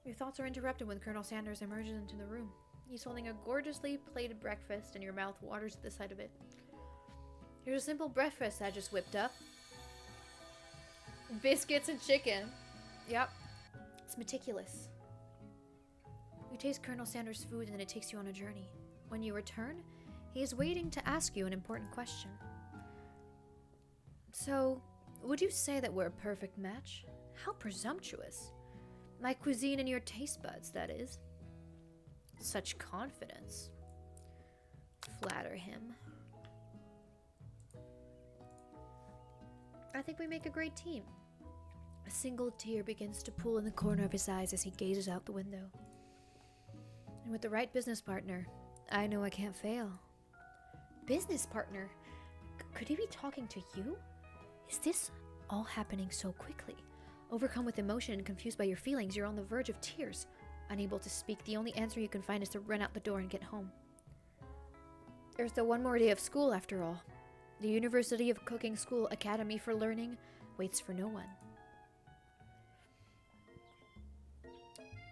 Your thoughts are interrupted when Colonel Sanders emerges into the room. He's holding a gorgeously plated breakfast and your mouth waters at the sight of it. Here's a simple breakfast I just whipped up. Biscuits and chicken. Yep. It's meticulous. You taste Colonel Sanders' food and then it takes you on a journey. When you return, he is waiting to ask you an important question. So, would you say that we're a perfect match? How presumptuous. My cuisine and your taste buds, that is. Such confidence. Flatter him. I think we make a great team. A single tear begins to pool in the corner of his eyes as he gazes out the window. And with the right business partner, I know I can't fail. Business partner? Could he be talking to you? Is this all happening so quickly? Overcome with emotion and confused by your feelings, you're on the verge of tears. Unable to speak, the only answer you can find is to run out the door and get home. There's the one more day of school after all. The University of Cooking School Academy for Learning waits for no one.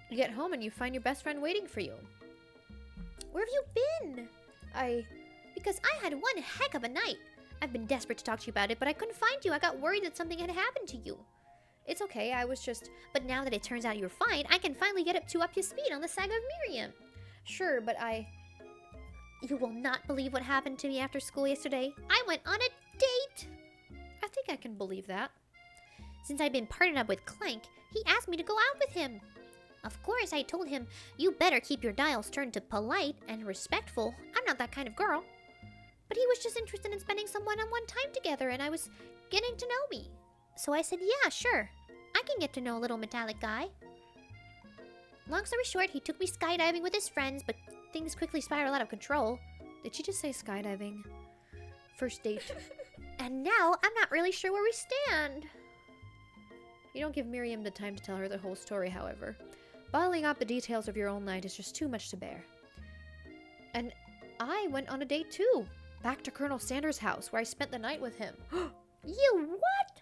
You get home and you find your best friend waiting for you. Where have you been? Because I had one heck of a night. I've been desperate to talk to you about it, but I couldn't find you. I got worried that something had happened to you. It's okay, I was just... But now that it turns out you're fine, I can finally get up to speed on the saga of Miriam. Sure, but You will not believe what happened to me after school yesterday. I went on a date. I think I can believe that. Since I'd been partnered up with Clank, he asked me to go out with him. Of course, I told him, you better keep your dials turned to polite and respectful. I'm not that kind of girl. But he was just interested in spending some one-on-one time together, and I was getting to know me. So I said, yeah, sure. I can get to know a little metallic guy. Long story short, he took me skydiving with his friends, but things quickly spiraled out of control. Did she just say skydiving? First date. And now, I'm not really sure where we stand. You don't give Miriam the time to tell her the whole story, however. Bottling up the details of your own night is just too much to bear. And I went on a date too. Back to Colonel Sanders' house, where I spent the night with him. You what?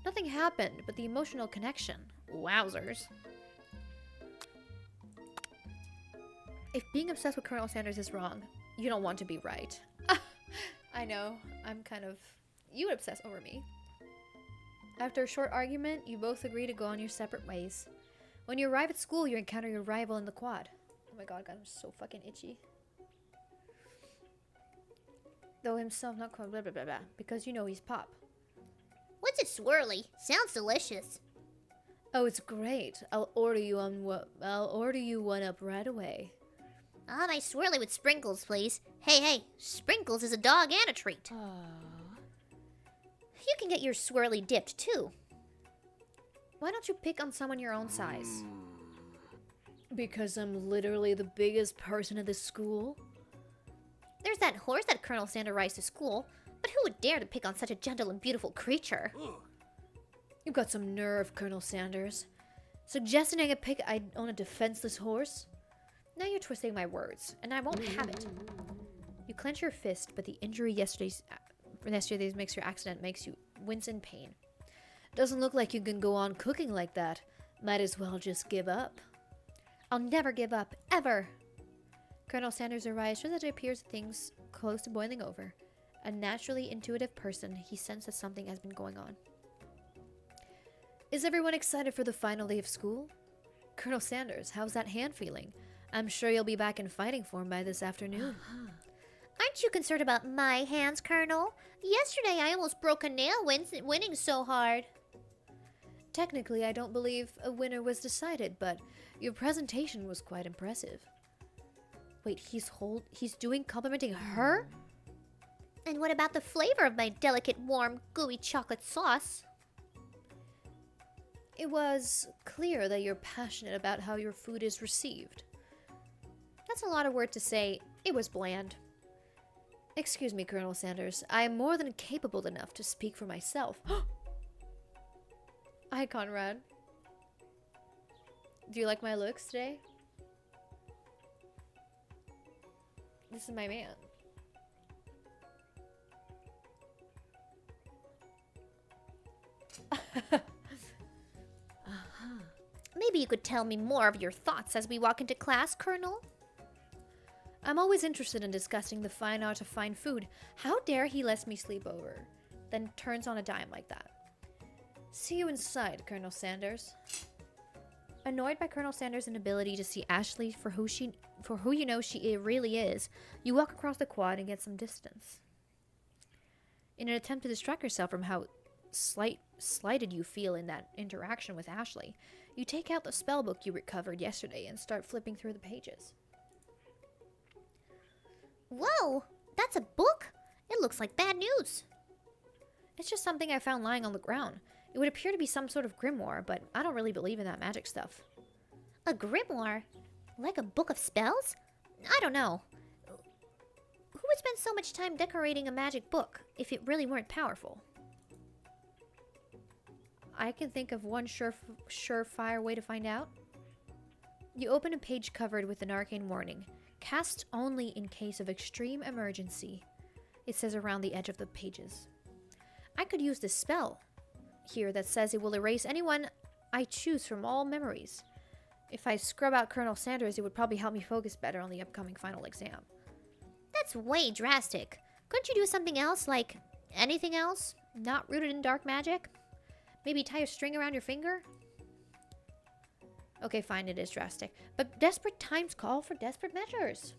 Nothing happened, but the emotional connection. Wowzers. If being obsessed with Colonel Sanders is wrong, you don't want to be right. I know, I'm kind of You would obsess over me. After a short argument, you both agree to go on your separate ways. When you arrive at school, you encounter your rival in the quad. Oh my god, I'm so fucking itchy. Though himself not called blah blah blah blah, because you know he's Pop. What's it swirly? Sounds delicious. Oh, it's great. I'll order you one up right away. Ah, my swirly with sprinkles, please. Hey, sprinkles is a dog and a treat. You can get your swirly dipped too. Why don't you pick on someone your own size? Because I'm literally the biggest person in this school. There's that horse that Colonel Sander rides to school, but who would dare to pick on such a gentle and beautiful creature? You've got some nerve, Colonel Sanders. Suggesting I own a defenseless horse? Now you're twisting my words, and I won't have it. You clench your fist, but the injury yesterday's mixer accident makes you wince in pain. Doesn't look like you can go on cooking like that. Might as well just give up. I'll never give up, ever. Colonel Sanders arrives just as it appears things close to boiling over. A naturally intuitive person, he senses something has been going on. Is everyone excited for the final day of school? Colonel Sanders, how's that hand feeling? I'm sure you'll be back in fighting form by this afternoon. Aren't you concerned about my hands, Colonel? Yesterday I almost broke a nail winning so hard. Technically, I don't believe a winner was decided, but your presentation was quite impressive. Wait, he's doing complimenting her? And what about the flavor of my delicate, warm, gooey chocolate sauce? It was clear that you're passionate about how your food is received. That's a lot of words to say. It was bland. Excuse me, Colonel Sanders. I am more than capable enough to speak for myself. Hi, Conrad. Do you like my looks today? This is my man. Maybe you could tell me more of your thoughts as we walk into class, Colonel? I'm always interested in discussing the fine art of fine food. How dare he lets me sleep over, then turns on a dime like that. See you inside, Colonel Sanders. Annoyed by Colonel Sanders' inability to see Ashley for who you know she really is, you walk across the quad and get some distance. In an attempt to distract yourself from how slighted you feel in that interaction with Ashley, you take out the spell book you recovered yesterday and start flipping through the pages. Whoa! That's a book? It looks like bad news. It's just something I found lying on the ground. It would appear to be some sort of grimoire, but I don't really believe in that magic stuff. A grimoire? Like a book of spells? I don't know. Who would spend so much time decorating a magic book if it really weren't powerful? I can think of one surefire way to find out. You open a page covered with an arcane warning. Cast only in case of extreme emergency. It says around the edge of the pages. I could use this spell here that says it will erase anyone I choose from all memories. If I scrub out Colonel Sanders, it would probably help me focus better on the upcoming final exam. That's way drastic. Couldn't you do something else, like anything else? Not rooted in dark magic? Maybe tie a string around your finger? Okay, fine, it is drastic. But desperate times call for desperate measures.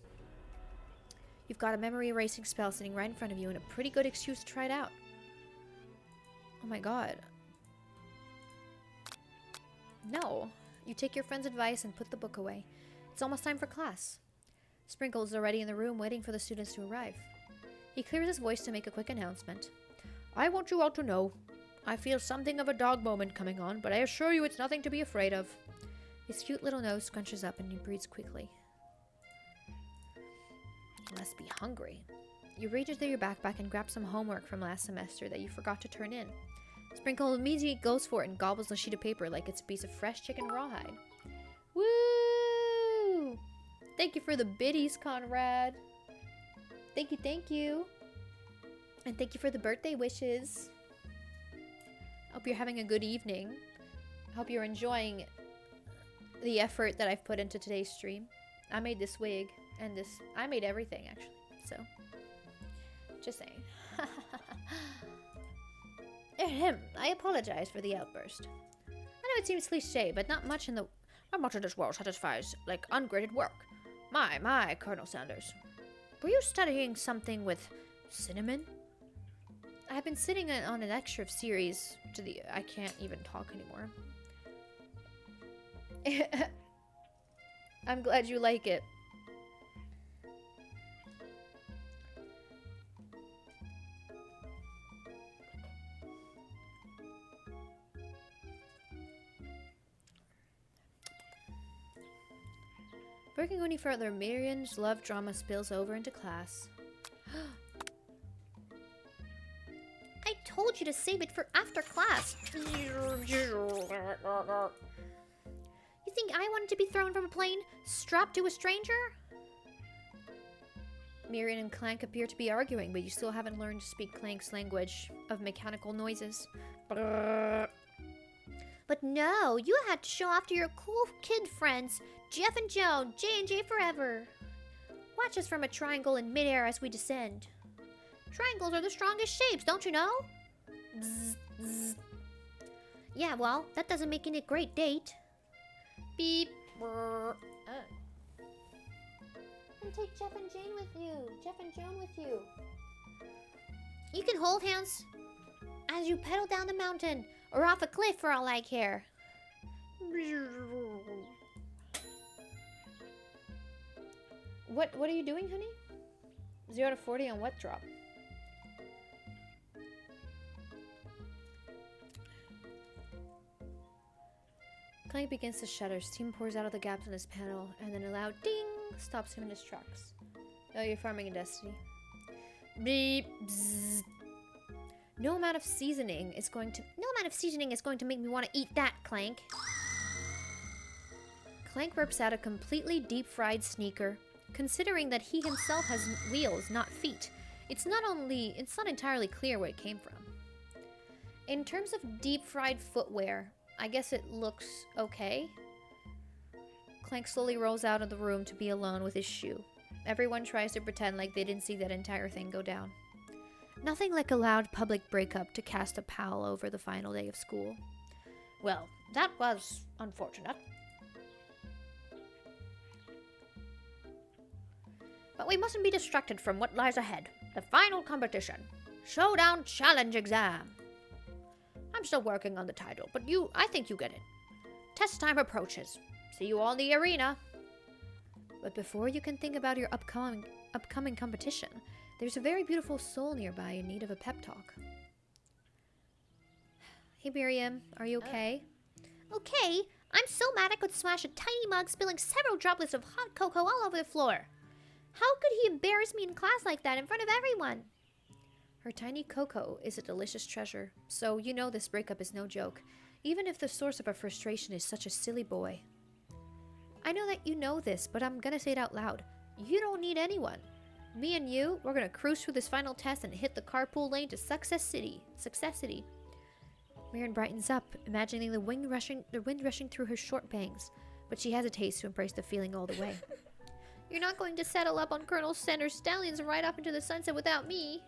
You've got a memory erasing spell sitting right in front of you and a pretty good excuse to try it out. Oh my god. No. You take your friend's advice and put the book away. It's almost time for class. Sprinkles is already in the room waiting for the students to arrive. He clears his voice to make a quick announcement. I want you all to know, I feel something of a dog moment coming on, but I assure you it's nothing to be afraid of. His cute little nose scrunches up and he breathes quickly. You must be hungry. You reach into your backpack and grab some homework from last semester that you forgot to turn in. Sprinkle immediately goes for it and gobbles a sheet of paper like it's a piece of fresh chicken rawhide. Woo! Thank you for the biddies, Conrad. Thank you. And thank you for the birthday wishes. Hope you're having a good evening. Hope you're enjoying the effort that I've put into today's stream. I made this wig and I made everything actually. So, just saying. Ahem, I apologize for the outburst. I know it seems cliché, but not much in this world satisfies, like, ungraded work. My, Colonel Sanders. Were you studying something with cinnamon? I've been sitting on an extra series I can't even talk anymore. I'm glad you like it. Breaking any further, Miriam's love drama spills over into class. I told you to save it for after class. You think I wanted to be thrown from a plane, strapped to a stranger? Miriam and Clank appear to be arguing, but you still haven't learned to speak Clank's language of mechanical noises. But no, you had to show off to your cool kid friends, Jeff and Joan, J&J forever. Watch us from a triangle in midair as we descend. Triangles are the strongest shapes, don't you know? Bzz, bzz. Yeah, well, that doesn't make it a great date. Beep. And take Jeff and Jane with you. Jeff and Joan with you. You can hold hands as you pedal down the mountain or off a cliff for all I care. What are you doing, honey? 0 to 40 on what drop? Clank begins to shudder. Steam pours out of the gaps in his panel, and then a loud ding stops him in his tracks. Oh, you're farming a destiny. Beep. Bzz. No amount of seasoning is going to make me want to eat that, Clank. Clank rips out a completely deep-fried sneaker. Considering that he himself has wheels, not feet, it's not entirely clear where it came from. In terms of deep-fried footwear, I guess it looks okay. Clank slowly rolls out of the room to be alone with his shoe. Everyone tries to pretend like they didn't see that entire thing go down. Nothing like a loud public breakup to cast a pall over the final day of school. Well, that was unfortunate. But we mustn't be distracted from what lies ahead. The final competition. Showdown Challenge Exam. I'm still working on the title, but I think you get it. Test time approaches. See you all in the arena. But before you can think about your upcoming competition, there's a very beautiful soul nearby in need of a pep talk. Hey Miriam, are you okay? Okay, I'm so mad I could smash a tiny mug, spilling several droplets of hot cocoa all over the floor. How could he embarrass me in class like that in front of everyone? Her tiny cocoa is a delicious treasure, so you know this breakup is no joke, even if the source of her frustration is such a silly boy. I know that you know this, but I'm gonna say it out loud. You don't need anyone. Me and you, we're gonna cruise through this final test and hit the carpool lane to Success City. Miriam brightens up, imagining the wind rushing through her short bangs, but she hesitates to embrace the feeling all the way. You're not going to settle up on Colonel Sanders' stallions and ride off into the sunset without me.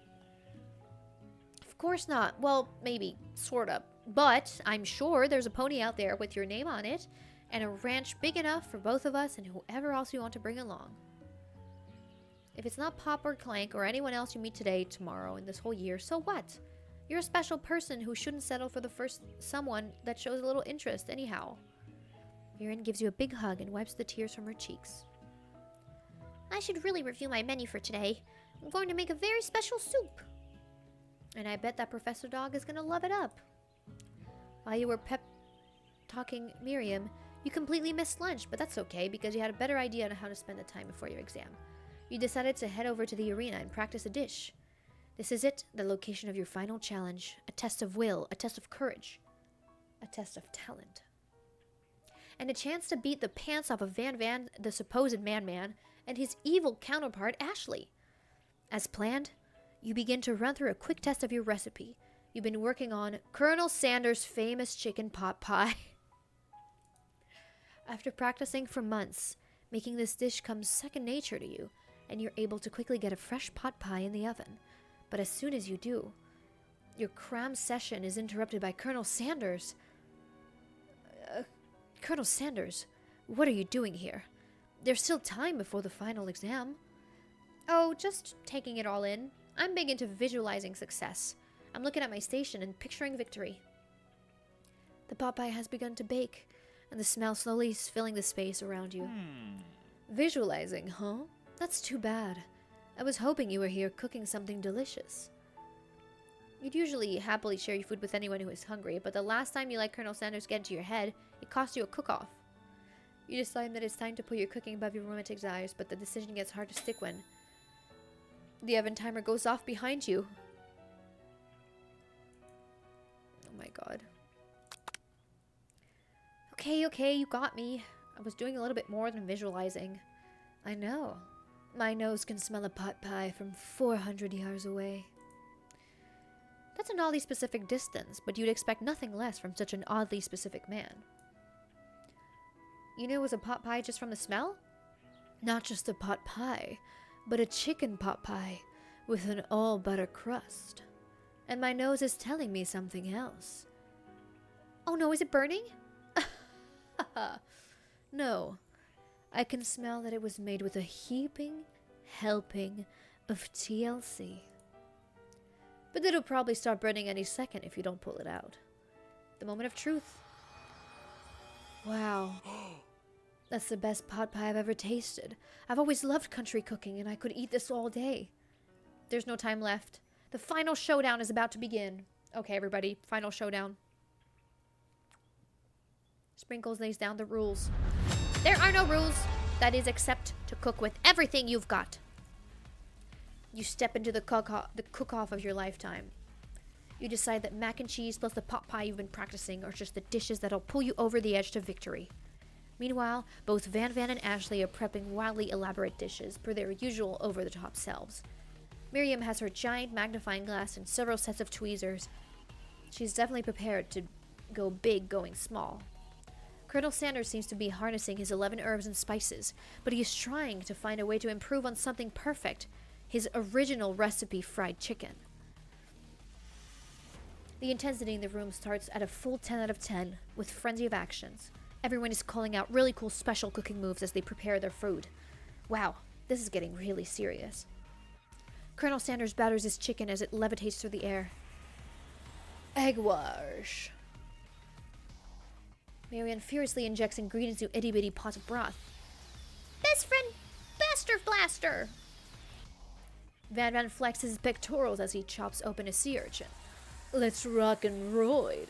Of course not. Well, maybe, sorta. But I'm sure there's a pony out there with your name on it, and a ranch big enough for both of us and whoever else you want to bring along. If it's not Pop or Clank or anyone else you meet today, tomorrow, and this whole year, so what? You're a special person who shouldn't settle for the first someone that shows a little interest anyhow. Miriam gives you a big hug and wipes the tears from her cheeks. I should really review my menu for today. I'm going to make a very special soup. And I bet that Professor Dog is going to love it up. While you were pep-talking Miriam, you completely missed lunch, but that's okay because you had a better idea on how to spend the time before your exam. You decided to head over to the arena and practice a dish. This is it, the location of your final challenge. A test of will, a test of courage, a test of talent. And a chance to beat the pants off of Van, the supposed man, and his evil counterpart, Ashley. As planned, you begin to run through a quick test of your recipe. You've been working on Colonel Sanders' famous chicken pot pie. After practicing for months, making this dish comes second nature to you, and you're able to quickly get a fresh pot pie in the oven. But as soon as you do, Your cram session is interrupted by Colonel Sanders. Colonel Sanders, what are you doing here? There's still time before the final exam. Oh, just taking it all in. I'm big into visualizing success. I'm looking at my station and picturing victory. The pot pie has begun to bake, and the smell slowly is filling the space around you. Visualizing, huh? That's too bad. I was hoping you were here cooking something delicious. You'd usually happily share your food with anyone who is hungry, but the last time you let Colonel Sanders get into your head, it cost you a cook-off. You decide that it's time to put your cooking above your romantic desires, but the decision gets hard to stick when the oven timer goes off behind you. Oh my god. Okay, you got me. I was doing a little bit more than visualizing. I know. My nose can smell a pot pie from 400 yards away. That's an oddly specific distance, but you'd expect nothing less from such an oddly specific man. You knew it was a pot pie just from the smell? Not just a pot pie, but a chicken pot pie with an all-butter crust. And my nose is telling me something else. Oh no, is it burning? No. I can smell that it was made with a heaping helping of TLC. But it'll probably start burning any second if you don't pull it out. The moment of truth. Wow. That's the best pot pie I've ever tasted. I've always loved country cooking, and I could eat this all day. There's no time left. The final showdown is about to begin. Okay, everybody, final showdown. Sprinkles lays down the rules. There are no rules. That is, except to cook with everything you've got. You step into the cook-off of your lifetime. You decide that mac and cheese plus the pot pie you've been practicing are just the dishes that'll pull you over the edge to victory. Meanwhile, both Van and Ashley are prepping wildly elaborate dishes per their usual over-the-top selves. Miriam has her giant magnifying glass and several sets of tweezers. She's definitely prepared to go big going small. Colonel Sanders seems to be harnessing his 11 herbs and spices, but he is trying to find a way to improve on something perfect, his original recipe fried chicken. The intensity in the room starts at a full 10 out of 10, with frenzy of actions. Everyone is calling out really cool special cooking moves as they prepare their food. Wow, this is getting really serious. Colonel Sanders batters his chicken as it levitates through the air. Egg wash. Marianne furiously injects ingredients into itty-bitty pots of broth. Best friend, Baster Blaster! Van flexes his pectorals as he chops open a sea urchin. Let's rock and roid.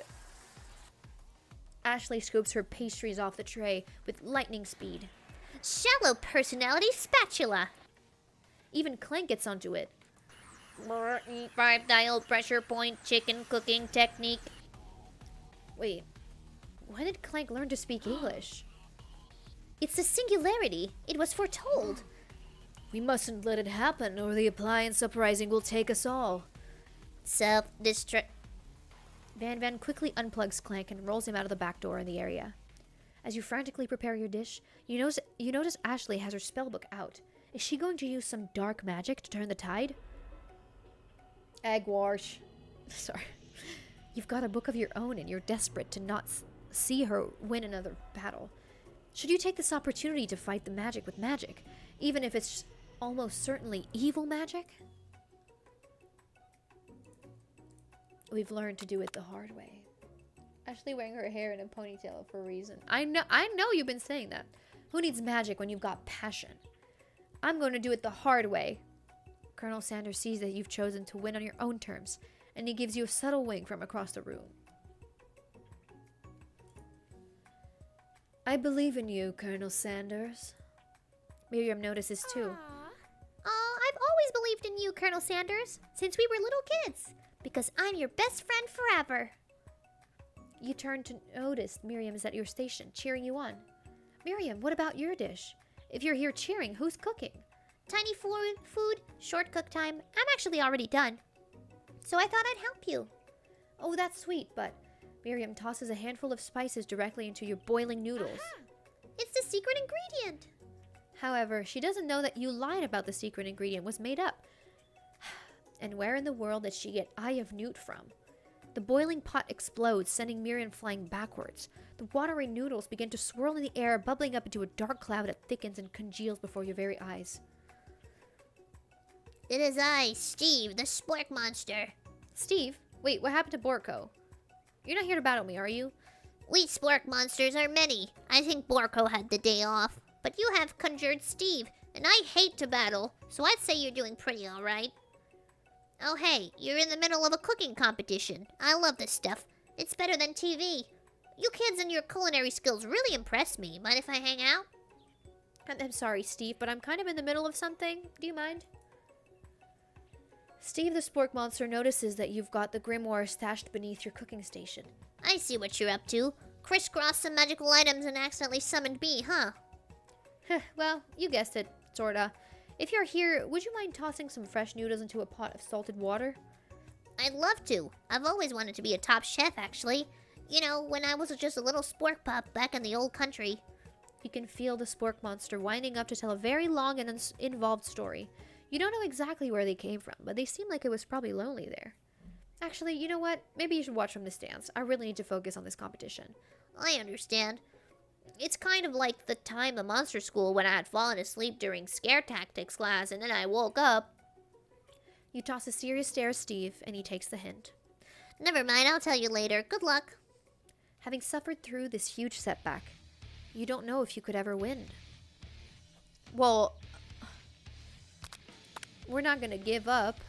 Ashley scoops her pastries off the tray with lightning speed. Shallow personality spatula! Even Clank gets onto it. 5-dial pressure point chicken cooking technique. Wait, when did Clank learn to speak English? It's the singularity. It was foretold. We mustn't let it happen, or the appliance uprising will take us all. Self-destruct. Van quickly unplugs Clank and rolls him out of the back door in the area. As you frantically prepare your dish, you notice Ashley has her spellbook out. Is she going to use some dark magic to turn the tide? Egg wash. Sorry. You've got a book of your own and you're desperate to not see her win another battle. Should you take this opportunity to fight the magic with magic, even if it's almost certainly evil magic? We've learned to do it the hard way. Ashley wearing her hair in a ponytail for a reason. I know you've been saying that. Who needs magic when you've got passion? I'm going to do it the hard way. Colonel Sanders sees that you've chosen to win on your own terms, and he gives you a subtle wink from across the room. I believe in you, Colonel Sanders. Miriam notices too. I've always believed in you, Colonel Sanders, since we were little kids, because I'm your best friend forever. You turn to notice Miriam is at your station, cheering you on. Miriam, what about your dish? If you're here cheering, who's cooking? Tiny food, short cook time. I'm actually already done. So I thought I'd help you. Oh, that's sweet, but Miriam tosses a handful of spices directly into your boiling noodles. It's the secret ingredient. However, she doesn't know that you lied about the secret ingredient was made up. And where in the world did she get Eye of Newt from? The boiling pot explodes, sending Miriam flying backwards. The watery noodles begin to swirl in the air, bubbling up into a dark cloud that thickens and congeals before your very eyes. It is I, Steve, the spork monster. Steve? Wait, what happened to Borko? You're not here to battle me, are you? We spork monsters are many. I think Borko had the day off. But you have conjured Steve, and I hate to battle, so I'd say you're doing pretty alright. Oh hey, you're in the middle of a cooking competition. I love this stuff. It's better than TV. You kids and your culinary skills really impress me. Mind if I hang out? I'm sorry, Steve, but I'm kind of in the middle of something. Do you mind? Steve the Spork Monster notices that you've got the grimoire stashed beneath your cooking station. I see what you're up to. Crisscrossed some magical items and accidentally summoned me, huh? Well, you guessed it, sorta. If you're here, would you mind tossing some fresh noodles into a pot of salted water? I'd love to. I've always wanted to be a top chef, actually. You know, when I was just a little spork pup back in the old country. You can feel the Spork Monster winding up to tell a very long and involved story. You don't know exactly where they came from, but they seem like it was probably lonely there. Actually, you know what? Maybe you should watch from the stands. I really need to focus on this competition. I understand. It's kind of like the time at Monster School when I had fallen asleep during scare tactics class and then I woke up. You toss a serious stare at Steve, and he takes the hint. Never mind, I'll tell you later. Good luck. Having suffered through this huge setback, you don't know if you could ever win. Well, we're not gonna give up.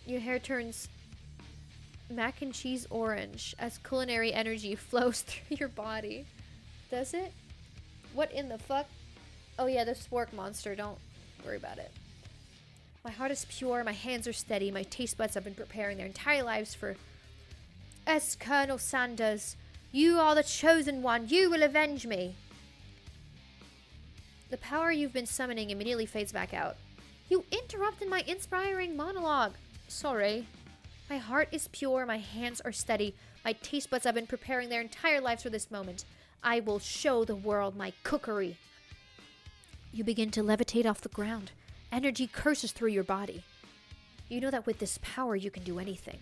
Your hair turns mac and cheese orange as culinary energy flows through your body. Does it? What in the fuck? Oh yeah, the spork monster. Don't worry about it. My heart is pure, my hands are steady, my taste buds have been preparing their entire lives for... As Colonel Sanders, you are the chosen one. You will avenge me. The power you've been summoning immediately fades back out. You interrupted my inspiring monologue. Sorry. My heart is pure, my hands are steady, my taste buds have been preparing their entire lives for this moment. I will show the world my cookery. You begin to levitate off the ground. Energy curses through your body. You know that with this power you can do anything.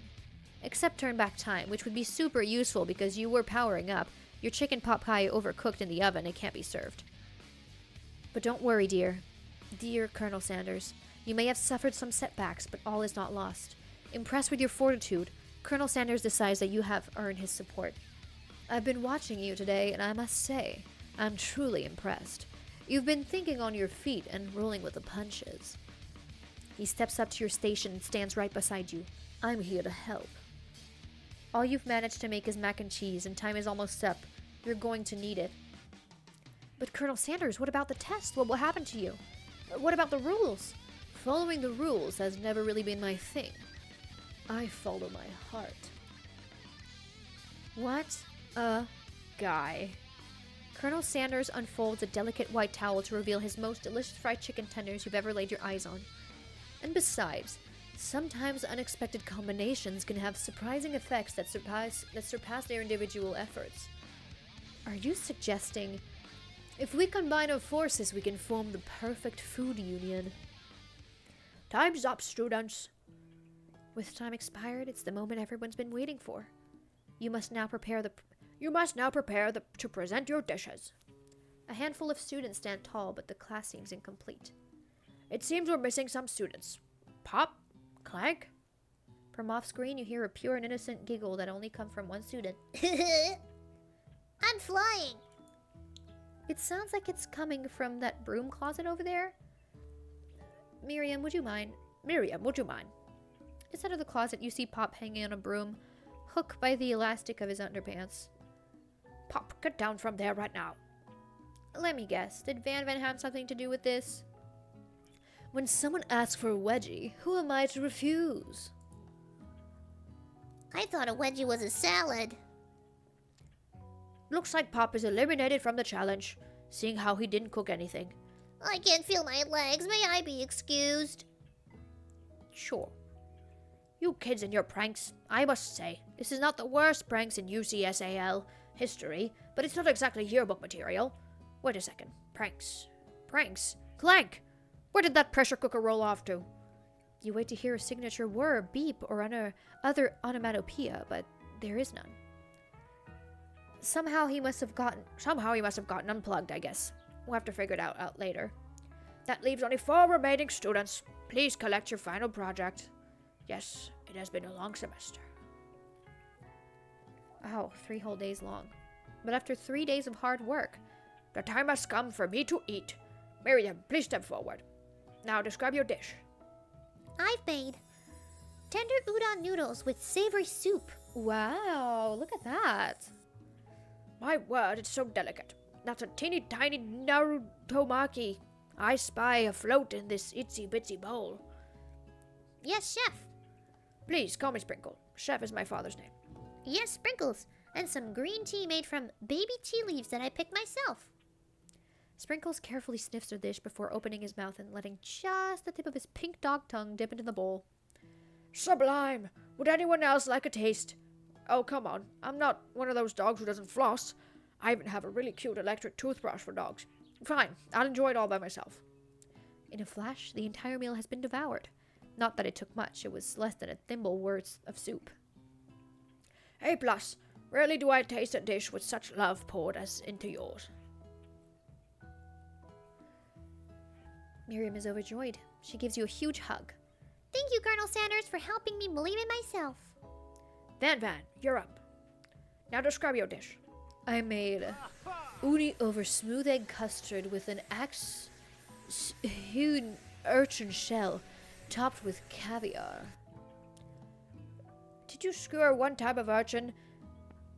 Except turn back time, which would be super useful because you were powering up. Your chicken pot pie overcooked in the oven and can't be served. But don't worry, dear. Dear Colonel Sanders, you may have suffered some setbacks, but all is not lost. Impressed with your fortitude, Colonel Sanders decides that you have earned his support. I've been watching you today, and I must say, I'm truly impressed. You've been thinking on your feet and rolling with the punches. He steps up to your station and stands right beside you. I'm here to help. All you've managed to make is mac and cheese, and time is almost up. You're going to need it. But Colonel Sanders, what about the test? What will happen to you? What about the rules? Following the rules has never really been my thing. I follow my heart. What a guy. Colonel Sanders unfolds a delicate white towel to reveal his most delicious fried chicken tenders you've ever laid your eyes on. And besides, sometimes unexpected combinations can have surprising effects that surpass their individual efforts. Are you suggesting if we combine our forces we can form the perfect food union? Time's up, students. With time expired, it's the moment everyone's been waiting for. You must now prepare to present your dishes. A handful of students stand tall, but the class seems incomplete. It seems we're missing some students. Pop? Clank? From off screen, you hear a pure and innocent giggle that only comes from one student. I'm flying. It sounds like it's coming from that broom closet over there. Miriam, would you mind? Inside of the closet, you see Pop hanging on a broom, hooked by the elastic of his underpants. Pop, get down from there right now. Let me guess, did Van have something to do with this? When someone asks for a wedgie, who am I to refuse? I thought a wedgie was a salad. Looks like Pop is eliminated from the challenge, seeing how he didn't cook anything. I can't feel my legs. May I be excused? Sure. You kids and your pranks, I must say, this is not the worst pranks in UCSAL history, but it's not exactly yearbook material. Wait a second. Pranks. Clank! Where did that pressure cooker roll off to? You wait to hear a signature whir, beep, or other onomatopoeia, but there is none. Somehow he must have gotten unplugged, I guess. We'll have to figure it out later. That leaves only 4 remaining students. Please collect your final project. Yes, it has been a long semester. Oh, 3 whole days long. But after 3 days of hard work, the time has come for me to eat. Miriam, please step forward. Now describe your dish. I've made tender udon noodles with savory soup. Wow, look at that. My word, it's so delicate. That's a teeny tiny narutomaki I spy afloat in this itsy bitsy bowl. Yes, chef. Please call me Sprinkle. Chef is my father's name. Yes, sprinkles. And some green tea made from baby tea leaves that I picked myself. Sprinkles carefully sniffs the dish before opening his mouth and letting just the tip of his pink dog tongue dip into the bowl. Sublime! Would anyone else like a taste? Oh, come on. I'm not one of those dogs who doesn't floss. I even have a really cute electric toothbrush for dogs. Fine, I'll enjoy it all by myself. In a flash, the entire meal has been devoured. Not that it took much, it was less than a thimble worth of soup. A plus. Rarely do I taste a dish with such love poured as into yours. Miriam is overjoyed. She gives you a huge hug. Thank you, Colonel Sanders, for helping me believe in myself. Van, you're up. Now describe your dish. I made uni over smooth egg custard with an axe-hewn urchin shell topped with caviar. Did you skewer one type of urchin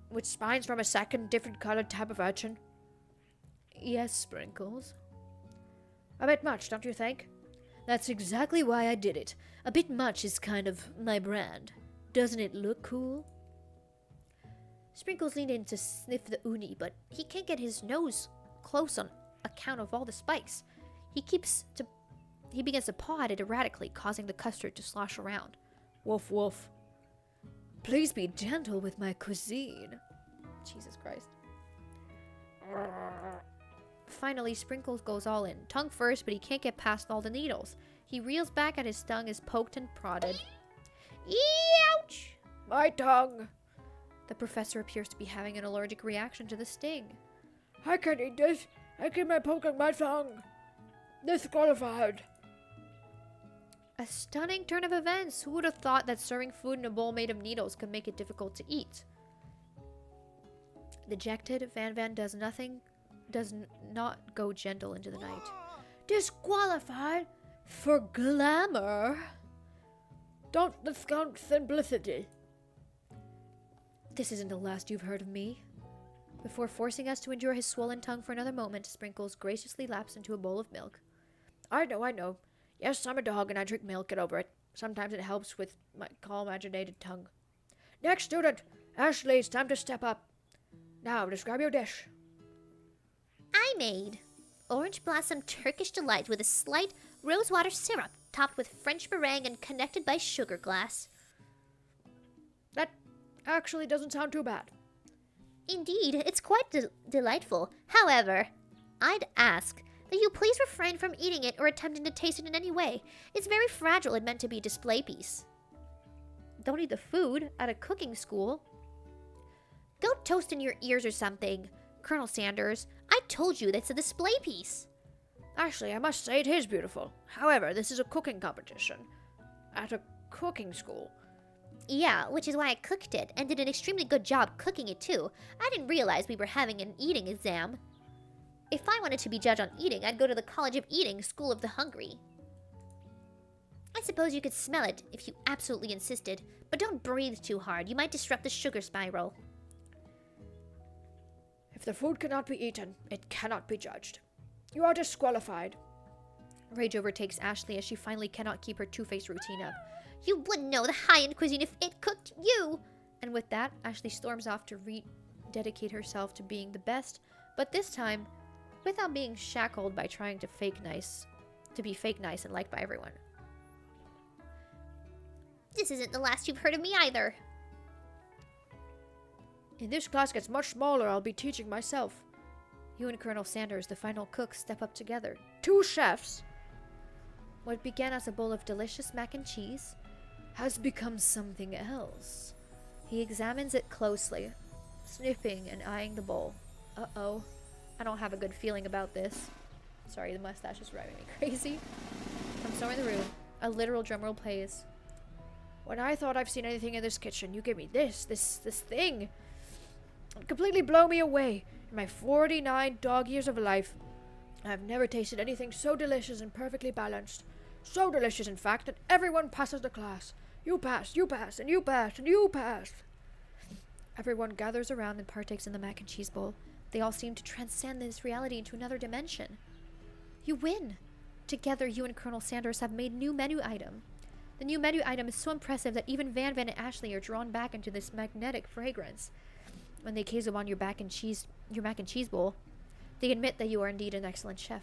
with spines from a second different colored type of urchin? Yes, Sprinkles. A bit much, don't you think? That's exactly why I did it. A bit much is kind of my brand. Doesn't it look cool? Sprinkles leaned in to sniff the uni, but he can't get his nose close on account of all the spikes. He begins to paw at it erratically, causing the custard to slosh around. Woof woof. Please be gentle with my cuisine. Jesus Christ. Finally, Sprinkles goes all in. Tongue first, but he can't get past all the needles. He reels back at his tongue as poked and prodded. Ouch! My tongue! The professor appears to be having an allergic reaction to the sting. I can't eat this. I keep my poking my tongue. Disqualified. A stunning turn of events. Who would have thought that serving food in a bowl made of needles could make it difficult to eat? Dejected, Van does not go gentle into the night. Disqualified? For glamour? Don't discount simplicity. This isn't the last you've heard of me. Before forcing us to endure his swollen tongue for another moment, Sprinkles graciously laps into a bowl of milk. I know. Yes, I'm a dog and I drink milk. Get over it. Sometimes it helps with my calm, agitated tongue. Next student! Ashley, it's time to step up. Now, describe your dish. I made orange blossom Turkish delight with a slight rosewater syrup topped with French meringue and connected by sugar glass. That actually doesn't sound too bad. Indeed, it's quite delightful. However, I'd ask that you please refrain from eating it or attempting to taste it in any way. It's very fragile and meant to be a display piece. Don't eat the food at a cooking school. Go toast in your ears or something, Colonel Sanders. I told you that's a display piece. Actually, I must say it is beautiful. However, this is a cooking competition. At a cooking school. Yeah, which is why I cooked it, and did an extremely good job cooking it too. I didn't realize we were having an eating exam. If I wanted to be judged on eating, I'd go to the College of Eating, School of the Hungry. I suppose you could smell it if you absolutely insisted, but don't breathe too hard. You might disrupt the sugar spiral. If the food cannot be eaten, it cannot be judged. You are disqualified. Rage overtakes Ashley as she finally cannot keep her two-faced routine up. You wouldn't know the high-end cuisine if it cooked you! And with that, Ashley storms off to rededicate herself to being the best, but this time, without being shackled by trying to be fake nice and liked by everyone. This isn't the last you've heard of me either. In this class gets much smaller, I'll be teaching myself. You and Colonel Sanders, the final cook, step up together. 2 chefs? What began as a bowl of delicious mac and cheese has become something else. He examines it closely, sniffing and eyeing the bowl. Uh-oh. I don't have a good feeling about this. Sorry, the mustache is driving me crazy. From somewhere in the room, a literal drumroll plays. When I thought I've seen anything in this kitchen, you give me this thing. It completely blow me away. In my 49 dog years of life, I've never tasted anything so delicious and perfectly balanced. So delicious, in fact, that everyone passes the class. You pass, and you pass, and you pass. Everyone gathers around and partakes in the mac and cheese bowl. They all seem to transcend this reality into another dimension. You win! Together, you and Colonel Sanders have made new menu item. The new menu item is so impressive that even Van Van and Ashley are drawn back into this magnetic fragrance. When they gaze upon your mac and cheese bowl, they admit that you are indeed an excellent chef.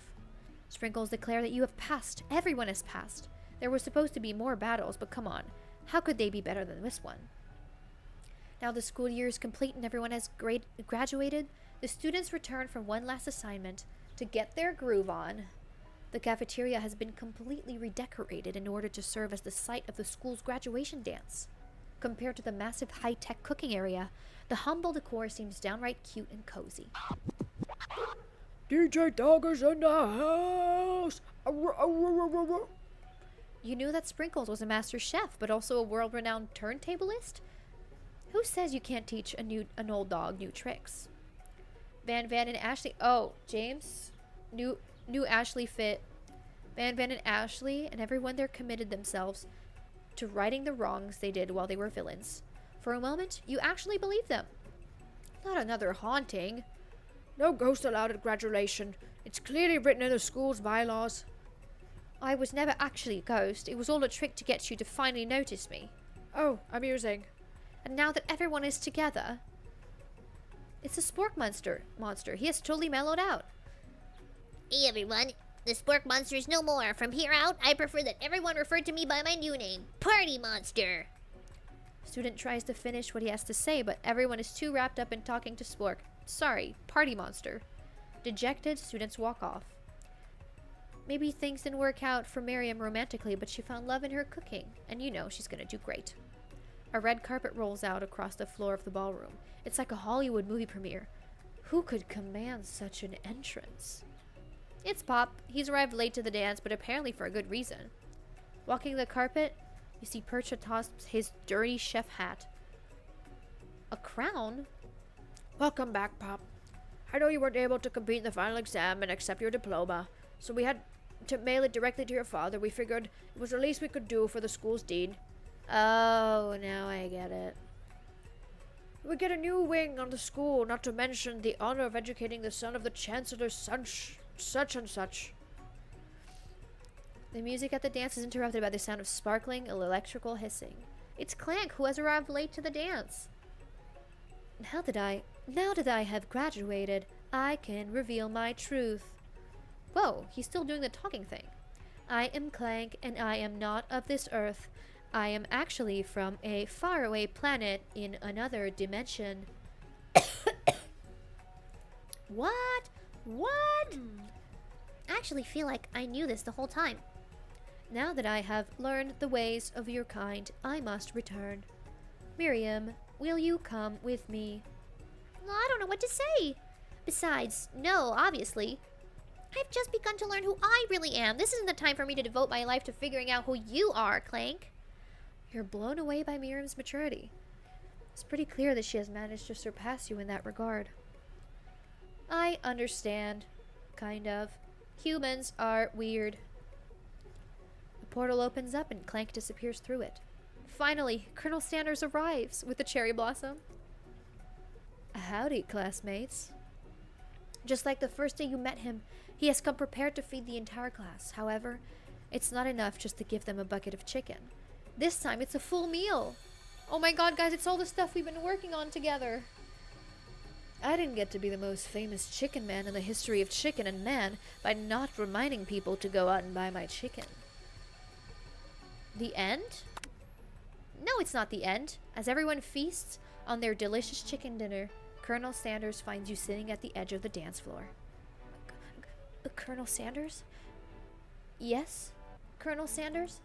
Sprinkles declare that you have passed. Everyone has passed. There were supposed to be more battles, but come on. How could they be better than this one? Now the school year is complete and everyone has graduated. The students return from one last assignment to get their groove on. The cafeteria has been completely redecorated in order to serve as the site of the school's graduation dance. Compared to the massive high-tech cooking area, the humble decor seems downright cute and cozy. DJ Dogger's in the house! You knew that Sprinkles was a master chef, but also a world-renowned turntablist? Who says you can't teach an old dog new tricks? Van Van and Ashley. Oh, James. New Ashley fit. Van Van and Ashley and everyone there committed themselves to righting the wrongs they did while they were villains. For a moment, you actually believed them. Not another haunting. No ghost allowed at graduation. It's clearly written in the school's bylaws. I was never actually a ghost. It was all a trick to get you to finally notice me. Oh, amusing. And now that everyone is together, it's a spork monster. He has totally mellowed out. Hey everyone, the Spork Monster is no more. From here out, I prefer that everyone refer to me by my new name, Party Monster. Student tries to finish what he has to say, but everyone is too wrapped up in talking to Spork. Sorry, Party Monster. Dejected, students walk off. Maybe things didn't work out for Miriam romantically, but she found love in her cooking, and you know she's gonna do great. A red carpet rolls out across the floor of the ballroom. It's like a Hollywood movie premiere. Who could command such an entrance? It's Pop. He's arrived late to the dance, but apparently for a good reason. Walking the carpet, you see perched atop his dirty chef hat. A crown? Welcome back, Pop. I know you weren't able to compete in the final exam and accept your diploma, so we had to mail it directly to your father. We figured it was the least we could do for the school's dean. Oh, now I get it. We get a new wing on the school, not to mention the honor of educating the son of the Chancellor's such and such. The music at the dance is interrupted by the sound of sparkling electrical hissing. It's Clank, who has arrived late to the dance. Now that I have graduated, I can reveal my truth. Whoa, he's still doing the talking thing. I am Clank, and I am not of this earth. I am actually from a faraway planet in another dimension. What? What? I actually feel like I knew this the whole time. Now that I have learned the ways of your kind, I must return. Miriam, will you come with me? Well, I don't know what to say. Besides, no, obviously. I've just begun to learn who I really am. This isn't the time for me to devote my life to figuring out who you are, Clank. You're blown away by Miriam's maturity. It's pretty clear that she has managed to surpass you in that regard. I understand. Kind of. Humans are weird. The portal opens up and Clank disappears through it. Finally, Colonel Sanders arrives with the cherry blossom. Howdy, classmates. Just like the first day you met him, he has come prepared to feed the entire class. However, it's not enough just to give them a bucket of chicken. This time, it's a full meal. Oh my god, guys, it's all the stuff we've been working on together. I didn't get to be the most famous chicken man in the history of chicken and man by not reminding people to go out and buy my chicken. The end? No, it's not the end. As everyone feasts on their delicious chicken dinner, Colonel Sanders finds you sitting at the edge of the dance floor. Colonel Sanders? Yes? Colonel Sanders?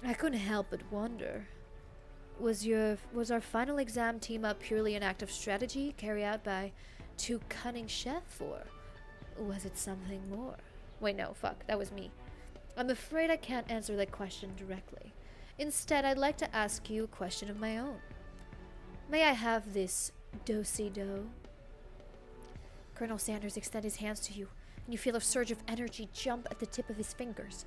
I couldn't help but wonder. Was our final exam team up purely an act of strategy carried out by two cunning chefs, or was it something more? Wait, no, fuck, that was me. I'm afraid I can't answer that question directly. Instead, I'd like to ask you a question of my own. May I have this do-si-do? Colonel Sanders extends his hands to you, and you feel a surge of energy jump at the tip of his fingers.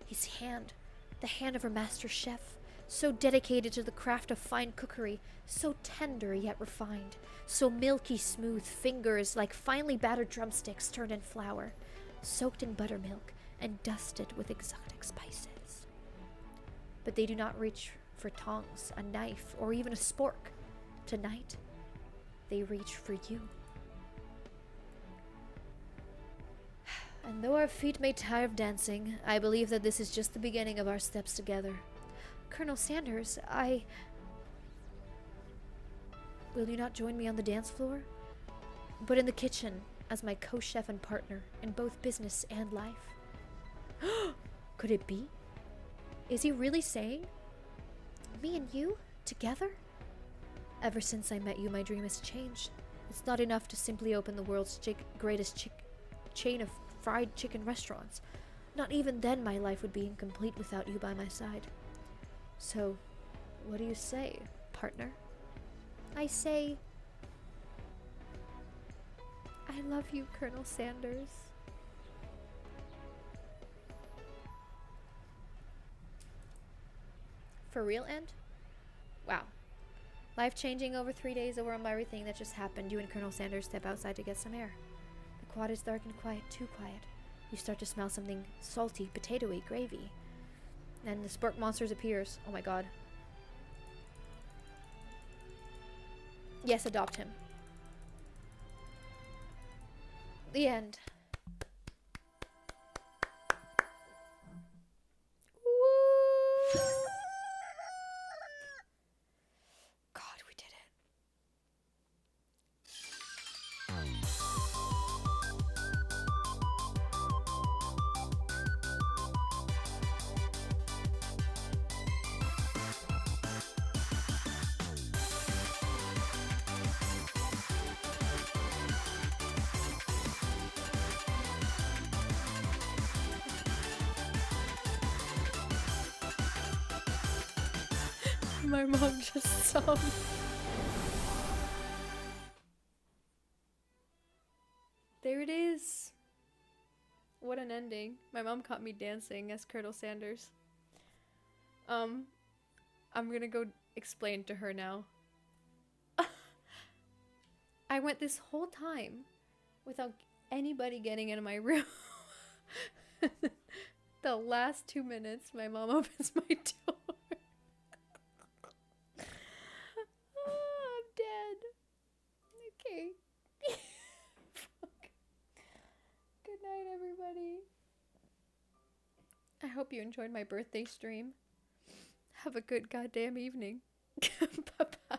His hand, the hand of a master chef, so dedicated to the craft of fine cookery, so tender yet refined, so milky smooth, fingers like finely battered drumsticks turned in flour, soaked in buttermilk and dusted with exotic spices. But they do not reach for tongs, a knife, or even a spork. Tonight, they reach for you. And though our feet may tire of dancing, I believe that this is just the beginning of our steps together. Colonel Sanders, will you not join me on the dance floor? But in the kitchen, as my co-chef and partner in both business and life. Could it be? Is he really saying? Me and you? Together? Ever since I met you, my dream has changed. It's not enough to simply open the world's greatest chain of fried chicken restaurants. Not even then my life would be incomplete without you by my side. So, what do you say, partner? I say, I love you, Colonel Sanders. For real, end? Wow. Life-changing over 3 days over everything that just happened. You and Colonel Sanders step outside to get some air. The quad is dark and quiet, too quiet. You start to smell something salty, potatoey, gravy. And the Spork Monsters appears. Oh my god. Yes, adopt him. The end. Woo! God, we did it. My mom just saw me. There it is. What an ending. My mom caught me dancing as Colonel Sanders. I'm gonna go explain to her now. I went this whole time without anybody getting into my room. The last 2 minutes, my mom opens my door. I'm dead. Okay. Fuck. Good night, everybody. I hope you enjoyed my birthday stream. Have a good goddamn evening. Bye-bye.